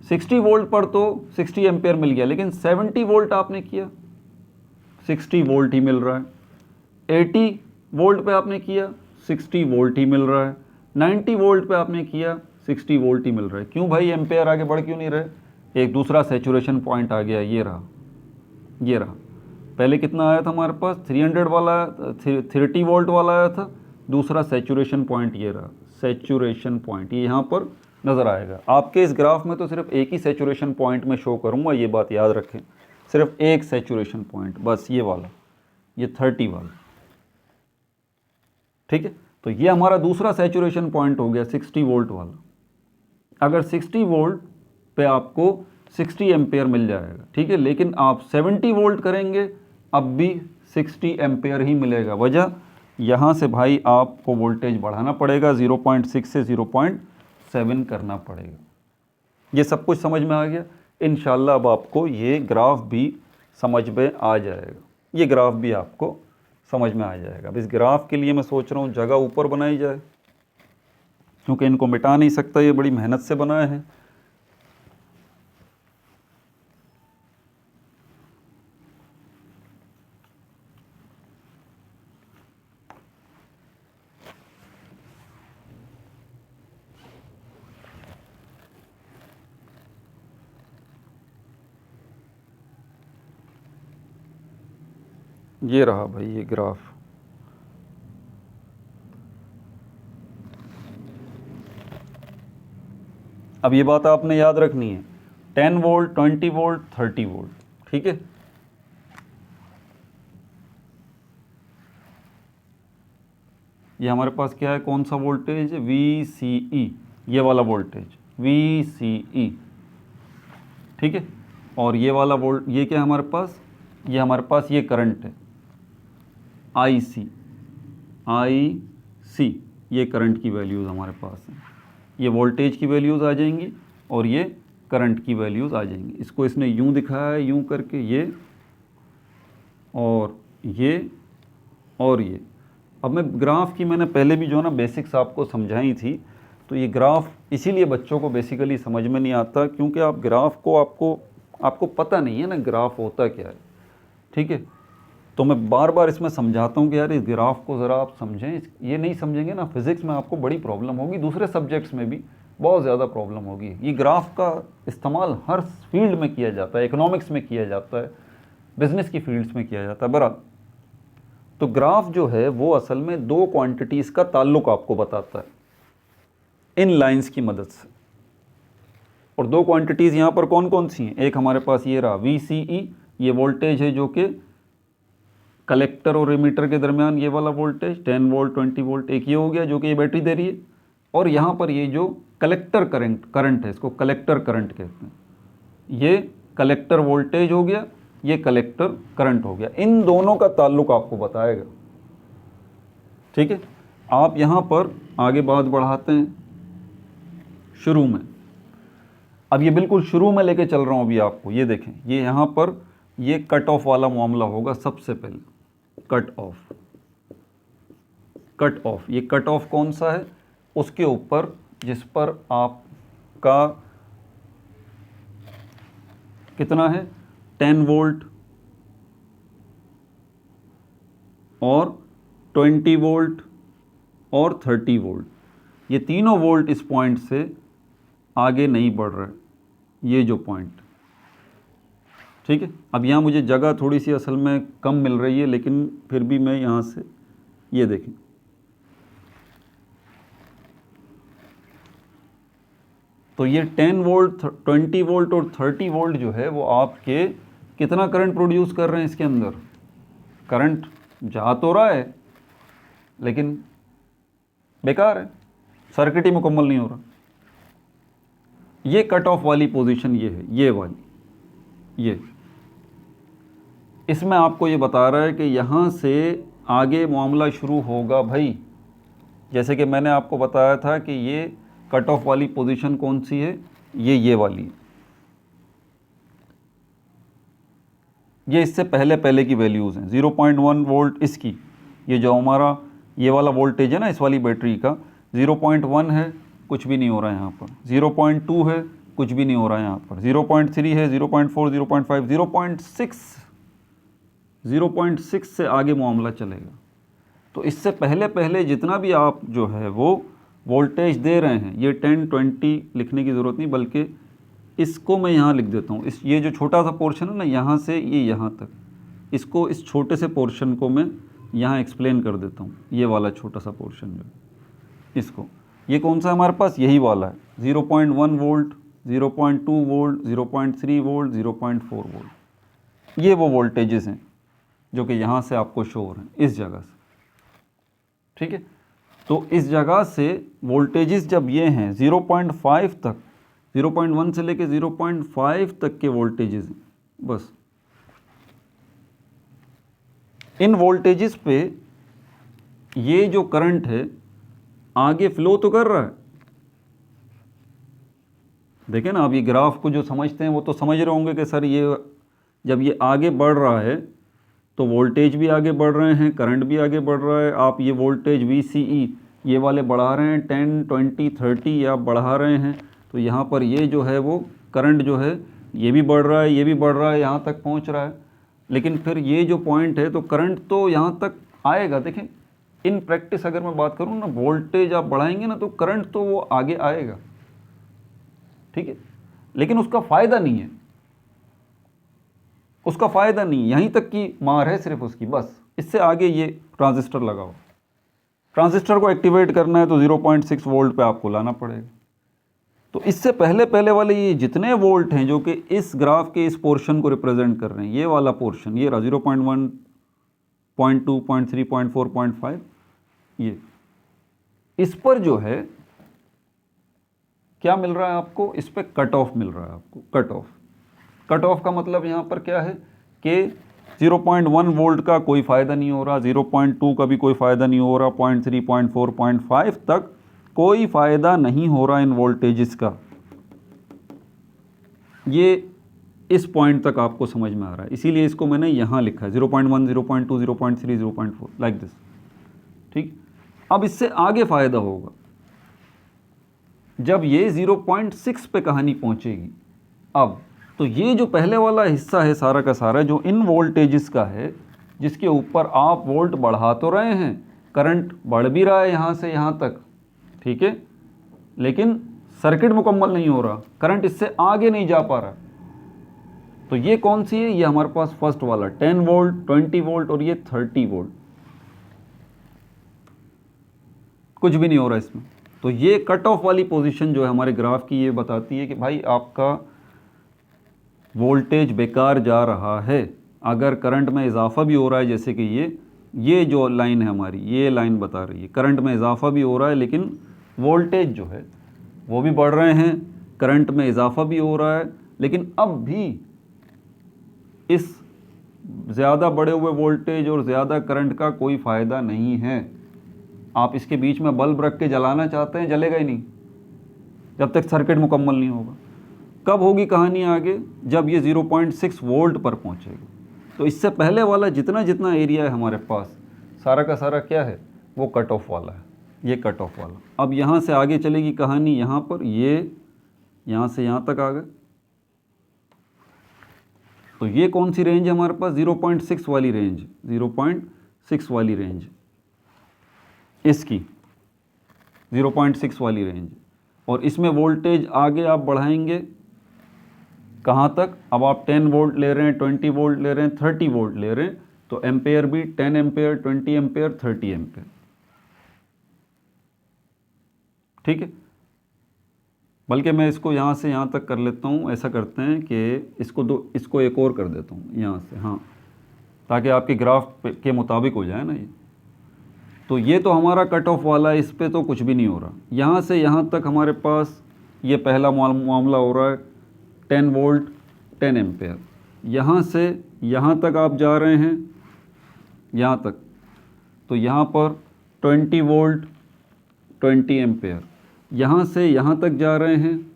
Speaker 1: 60 वोल्ट पर तो 60 एम्पेयर मिल गया, लेकिन 70 वोल्ट आपने किया 60 वोल्ट ही मिल रहा है, 80 वोल्ट पे आपने किया 60 वोल्ट ही मिल रहा है, 90 वोल्ट पे आपने किया 60 वोल्ट ही मिल रहा है। क्यों भाई, एम्पेयर आगे बढ़ क्यों नहीं रहे? एक दूसरा सैचुरेशन पॉइंट आ गया, ये रहा, ये रहा। पहले कितना आया था हमारे पास, 300 वाला 30 वोल्ट वाला आया था, दूसरा सैचुरेशन पॉइंट ये रहा, सैचुरेशन पॉइंट ये यहाँ पर नज़र आएगा। आपके इस ग्राफ में तो सिर्फ एक ही सैचुरेशन पॉइंट में शो करूँगा, ये बात याद रखें, सिर्फ एक सैचुरेशन पॉइंट, बस ये वाला, ये 30 वाला, ठीक है। तो ये हमारा दूसरा सैचुरेशन पॉइंट हो गया 60 वोल्ट वाला। अगर 60 वोल्ट पे आपको 60 एम्पेयर मिल जाएगा, ठीक है, लेकिन आप 70 वोल्ट करेंगे अब भी 60 एम्पेयर ही मिलेगा। वजह यहाँ से भाई आपको वोल्टेज बढ़ाना पड़ेगा, 0.6 से 0.7 करना पड़ेगा। ये सब कुछ समझ में आ गया। इंशाल्लाह अब आपको ये ग्राफ भी समझ में आ जाएगा, ये ग्राफ भी आपको समझ में आ जाएगा। अब इस ग्राफ के लिए मैं सोच रहा हूँ जगह ऊपर बनाई जाए, क्योंकि इनको मिटा नहीं सकता, ये बड़ी मेहनत से बनाए हैं। ये रहा भाई ये ग्राफ। अब ये बात आपने याद रखनी है, 10 वोल्ट, 20 वोल्ट, 30 वोल्ट, ठीक है। ये हमारे पास क्या है, कौन सा वोल्टेज, VCE, ये वाला वोल्टेज VCE, ठीक है। और ये वाला वोल्ट, ये क्या है हमारे पास, ये हमारे पास ये करंट है IC, ये करंट की वैल्यूज़ हमारे पास हैं। ये वोल्टेज की वैल्यूज़ आ जाएंगी और ये करंट की वैल्यूज़ आ जाएंगी। इसको इसने यूं दिखाया है, यूं करके, ये और ये और ये। अब मैं ग्राफ की, मैंने पहले भी जो है ना बेसिक्स आपको समझाई थी, तो ये ग्राफ इसीलिए बच्चों को बेसिकली समझ में नहीं आता, क्योंकि आप ग्राफ को आपको पता नहीं है ना ग्राफ होता क्या है, ठीक है। तो मैं बार बार इसमें समझाता हूँ कि यार इस ग्राफ को ज़रा आप समझें, ये नहीं समझेंगे ना फिज़िक्स में आपको बड़ी प्रॉब्लम होगी, दूसरे सब्जेक्ट्स में भी बहुत ज़्यादा प्रॉब्लम होगी। ये ग्राफ का इस्तेमाल हर फील्ड में किया जाता है, इकोनॉमिक्स में किया जाता है, बिजनेस की फील्ड्स में किया जाता है। बराबर, तो ग्राफ जो है वो असल में दो क्वांटिटीज़ का ताल्लुक आपको बताता है इन लाइंस की मदद से। और दो क्वांटिटीज़ यहाँ पर कौन कौन सी हैं, एक हमारे पास ये रहा VCE, ये वोल्टेज है जो कि कलेक्टर और एमीटर के दरमियान, ये वाला वोल्टेज 10 वोल्ट 20 वोल्ट, एक ये हो गया जो कि ये बैटरी दे रही है, और यहाँ पर ये जो कलेक्टर करंट है, इसको कलेक्टर करंट कहते हैं, ये कलेक्टर वोल्टेज हो गया, ये कलेक्टर करंट हो गया। इन दोनों का ताल्लुक आपको बताएगा, ठीक है। आप यहाँ पर आगे बात बढ़ाते हैं शुरू में। अब ये बिल्कुल शुरू में लेके चल रहा हूँ अभी आपको, ये देखें, ये यहाँ पर ये कट ऑफ वाला मामला होगा सबसे पहले, कट ऑफ, कट ऑफ। ये कट ऑफ कौन सा है? उसके ऊपर जिस पर आपका कितना है 10 वोल्ट और 20 वोल्ट और 30 वोल्ट, ये तीनों वोल्ट इस पॉइंट से आगे नहीं बढ़ रहा है, ये जो पॉइंट, ठीक है। अब यहाँ मुझे जगह थोड़ी सी असल में कम मिल रही है, लेकिन फिर भी मैं यहाँ से ये देखें, तो ये 10 वोल्ट 20 वोल्ट और 30 वोल्ट जो है वो आपके कितना करंट प्रोड्यूस कर रहे हैं? इसके अंदर करंट जा तो रहा है लेकिन बेकार है, सर्किट ही मुकम्मल नहीं हो रहा। ये कट ऑफ वाली पोजीशन ये है, ये वाली, ये इसमें आपको ये बता रहा है कि यहाँ से आगे मामला शुरू होगा भाई। जैसे कि मैंने आपको बताया था कि ये कट ऑफ वाली पोजीशन कौन सी है, ये वाली, ये इससे पहले की वैल्यूज़ हैं। 0.1 वोल्ट इसकी, ये जो हमारा ये वाला वोल्टेज है ना इस वाली बैटरी का, 0.1 है, कुछ भी नहीं हो रहा है यहाँ पर। 0.2 है, कुछ भी नहीं हो रहा है यहाँ पर। 0.3 है, 0.4, 0.5, 0.6 से आगे मामला चलेगा। तो इससे पहले जितना भी आप जो है वो वोल्टेज दे रहे हैं, ये 10 20 लिखने की ज़रूरत नहीं, बल्कि इसको मैं यहाँ लिख देता हूँ। ये जो छोटा सा पोर्शन है ना, यहाँ से ये यहाँ तक, इसको इस छोटे से पोर्शन को मैं यहाँ एक्सप्लेन कर देता हूँ। ये वाला छोटा सा पोर्शन जो इसको, ये कौन सा हमारे पास, यही वाला है। 0.1 वोल्ट, 0.2 वोल्ट, 0.3 वोल्ट, 0.4 वोल्ट, ये वो वोल्टेजेस हैं जो कि यहाँ से आपको शो हो रहे हैं इस जगह से, ठीक है। तो इस जगह से वोल्टेजेस जब ये हैं 0.5 तक, 0.1 से लेके 0.5 तक के वोल्टेजेस हैं, बस इन वोल्टेजेस पे ये जो करंट है आगे फ्लो तो कर रहा है। देखें ना, आप ये ग्राफ को जो समझते हैं वो तो समझ रहे होंगे कि सर ये जब ये आगे बढ़ रहा है तो वोल्टेज भी आगे बढ़ रहे हैं, करंट भी आगे बढ़ रहा है। आप ये वोल्टेज VCE ये वाले बढ़ा रहे हैं, 10 20 30 आप बढ़ा रहे हैं, तो यहाँ पर ये जो है वो करंट जो है ये भी बढ़ रहा है, ये भी बढ़ रहा है, यहाँ तक पहुँच रहा है। लेकिन फिर ये जो पॉइंट है तो करंट तो यहाँ तक आएगा। देखें इन प्रैक्टिस अगर मैं बात करूँ ना, वोल्टेज आप बढ़ाएंगे ना तो करंट तो वो आगे आएगा, ठीक है, लेकिन उसका फ़ायदा नहीं है, उसका फ़ायदा नहीं, यहीं तक की मार है सिर्फ उसकी, बस इससे आगे ये ट्रांजिस्टर लगाओ। ट्रांजिस्टर को एक्टिवेट करना है तो 0.6 वोल्ट पे आपको लाना पड़ेगा। तो इससे पहले वाले ये जितने वोल्ट हैं जो कि इस ग्राफ के इस पोर्शन को रिप्रेजेंट कर रहे हैं, ये वाला पोर्शन, ये रहा 0.1, 0.2, 0.3, 0.4, 0.5, ये इस पर जो है क्या मिल रहा है आपको, इस पर कट ऑफ मिल रहा है आपको। कट ऑफ, कट ऑफ का मतलब यहाँ पर क्या है कि 0.1 वोल्ट का कोई फ़ायदा नहीं हो रहा, 0.2 का भी कोई फ़ायदा नहीं हो रहा, 0.3, 0.4, 0.5 तक कोई फ़ायदा नहीं हो रहा इन वोल्टेजेस का। ये इस पॉइंट तक आपको समझ में आ रहा है, इसीलिए इसको मैंने यहाँ लिखा है 0.1, 0.2, 0.3, 0.4 लाइक दिस, ठीक। अब इससे आगे फ़ायदा होगा जब ये 0.6 पे कहानी पहुँचेगी। अब तो ये जो पहले वाला हिस्सा है सारा का सारा जो इन वोल्टेजेस का है, जिसके ऊपर आप वोल्ट बढ़ा तो रहे हैं, करंट बढ़ भी रहा है यहाँ से यहाँ तक, ठीक है, लेकिन सर्किट मुकम्मल नहीं हो रहा, करंट इससे आगे नहीं जा पा रहा। तो ये कौन सी है, ये हमारे पास फर्स्ट वाला 10 वोल्ट, 20 वोल्ट और ये 30 वोल्ट, कुछ भी नहीं हो रहा इसमें। तो ये कट ऑफ वाली पोजीशन जो है हमारे ग्राफ की, ये बताती है कि भाई आपका वोल्टेज बेकार जा रहा है। अगर करंट में इजाफा भी हो रहा है, जैसे कि ये जो लाइन है हमारी, ये लाइन बता रही है करंट में इजाफा भी हो रहा है, लेकिन वोल्टेज जो है वो भी बढ़ रहे हैं, करंट में इजाफा भी हो रहा है, लेकिन अब भी इस ज़्यादा बढ़े हुए वोल्टेज और ज़्यादा करंट का कोई फ़ायदा नहीं है। आप इसके बीच में बल्ब रख के जलाना चाहते हैं, जलेगा ही नहीं जब तक सर्किट मुकम्मल नहीं होगा। कब होगी कहानी आगे, जब ये 0.6 वोल्ट पर पहुंचेगी। तो इससे पहले वाला जितना जितना एरिया है हमारे पास, सारा का सारा क्या है, वो कट ऑफ वाला है, ये कट ऑफ वाला। अब यहाँ से आगे चलेगी कहानी, यहाँ पर ये यहाँ से यहाँ तक आ गए, तो ये कौन सी रेंज है हमारे पास, 0.6 वाली रेंज, 0.6 वाली रेंज इसकी, 0.6 वाली रेंज। और इसमें वोल्टेज आगे आप बढ़ाएंगे कहाँ तक, अब आप 10 वोल्ट ले रहे हैं, 20 वोल्ट ले रहे हैं, 30 वोल्ट ले रहे हैं, तो एम्पेयर भी 10 एम्पेयर, 20 एम्पेयर, 30 एम्पेयर, ठीक है। बल्कि मैं इसको यहाँ से यहाँ तक कर लेता हूँ, ऐसा करते हैं कि इसको एक और कर देता हूँ यहाँ से, हाँ, ताकि आपके ग्राफ के मुताबिक हो जाए ना ये। तो ये तो हमारा कट ऑफ वाला है, इस पे तो कुछ भी नहीं हो रहा। यहाँ से यहाँ तक हमारे पास ये पहला मामला हो रहा है, 10 वोल्ट 10 एम्पेयर। यहाँ से यहाँ तक आप जा रहे हैं, यहाँ तक, तो यहाँ पर 20 वोल्ट 20 एम्पेयर। यहाँ से यहाँ तक जा रहे हैं,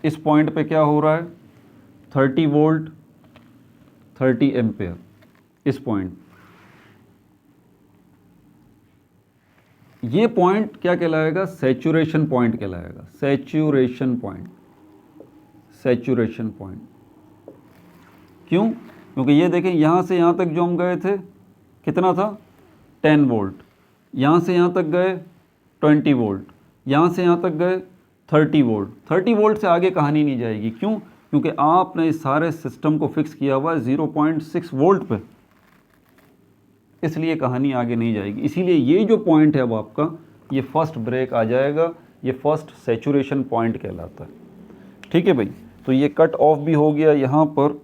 Speaker 1: इस पॉइंट पे क्या हो रहा है, 30 वोल्ट 30 एम्पेयर, इस पॉइंट। ये पॉइंट क्या कहलाएगा, सैचुरेशन पॉइंट कहलाएगा, सैचुरेशन पॉइंट, सैचुरेशन पॉइंट। क्यों, क्योंकि ये देखें यहाँ से यहाँ तक जो हम गए थे कितना था, 10 वोल्ट, यहाँ से यहाँ तक गए 20 वोल्ट, यहाँ से यहाँ तक गए 30 वोल्ट। 30 वोल्ट से आगे कहानी नहीं जाएगी। क्यों, क्योंकि आपने इस सारे सिस्टम को फिक्स किया हुआ है 0.6 वोल्ट पे, इसलिए कहानी आगे नहीं जाएगी। इसीलिए ये जो पॉइंट है अब आपका, ये फर्स्ट ब्रेक आ जाएगा, ये फर्स्ट सैचुरेशन पॉइंट कहलाता है, ठीक है भाई। तो ये कट ऑफ भी हो गया यहाँ पर।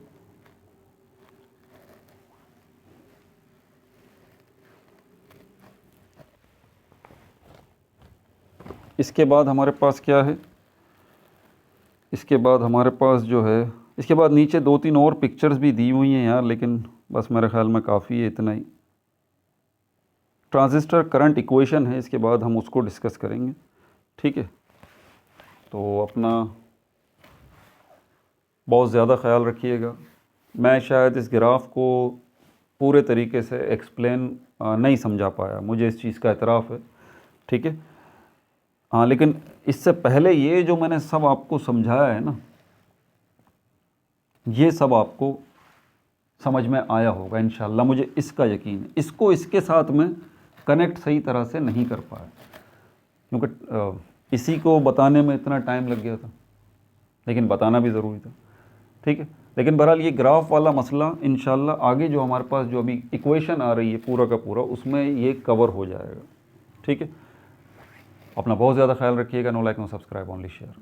Speaker 1: इसके बाद हमारे पास क्या है, इसके बाद हमारे पास जो है, इसके बाद नीचे 2-3 और पिक्चर्स भी दी हुई हैं यार, लेकिन बस मेरे ख्याल में काफ़ी है इतना ही। ट्रांजिस्टर करंट इक्वेशन है, इसके बाद हम उसको डिस्कस करेंगे, ठीक है। तो अपना बहुत ज़्यादा ख्याल रखिएगा। मैं शायद इस ग्राफ को पूरे तरीके से एक्सप्लेन नहीं समझा पाया, मुझे इस चीज़ का एतराफ़ है, ठीक है। हाँ, लेकिन इससे पहले ये जो मैंने सब आपको समझाया है ना, ये सब आपको समझ में आया होगा इंशाल्लाह, मुझे इसका यकीन है। इसको इसके साथ में कनेक्ट सही तरह से नहीं कर पाया, क्योंकि इसी को बताने में इतना टाइम लग गया था, लेकिन बताना भी ज़रूरी था, ठीक है। लेकिन बहरहाल ये ग्राफ वाला मसला इंशाल्लाह आगे जो हमारे पास जो अभी इक्वेशन आ रही है पूरा का पूरा, उसमें ये कवर हो जाएगा, ठीक है। अपना बहुत ज़्यादा ख्याल रखिएगा। No like no subscribe, only share.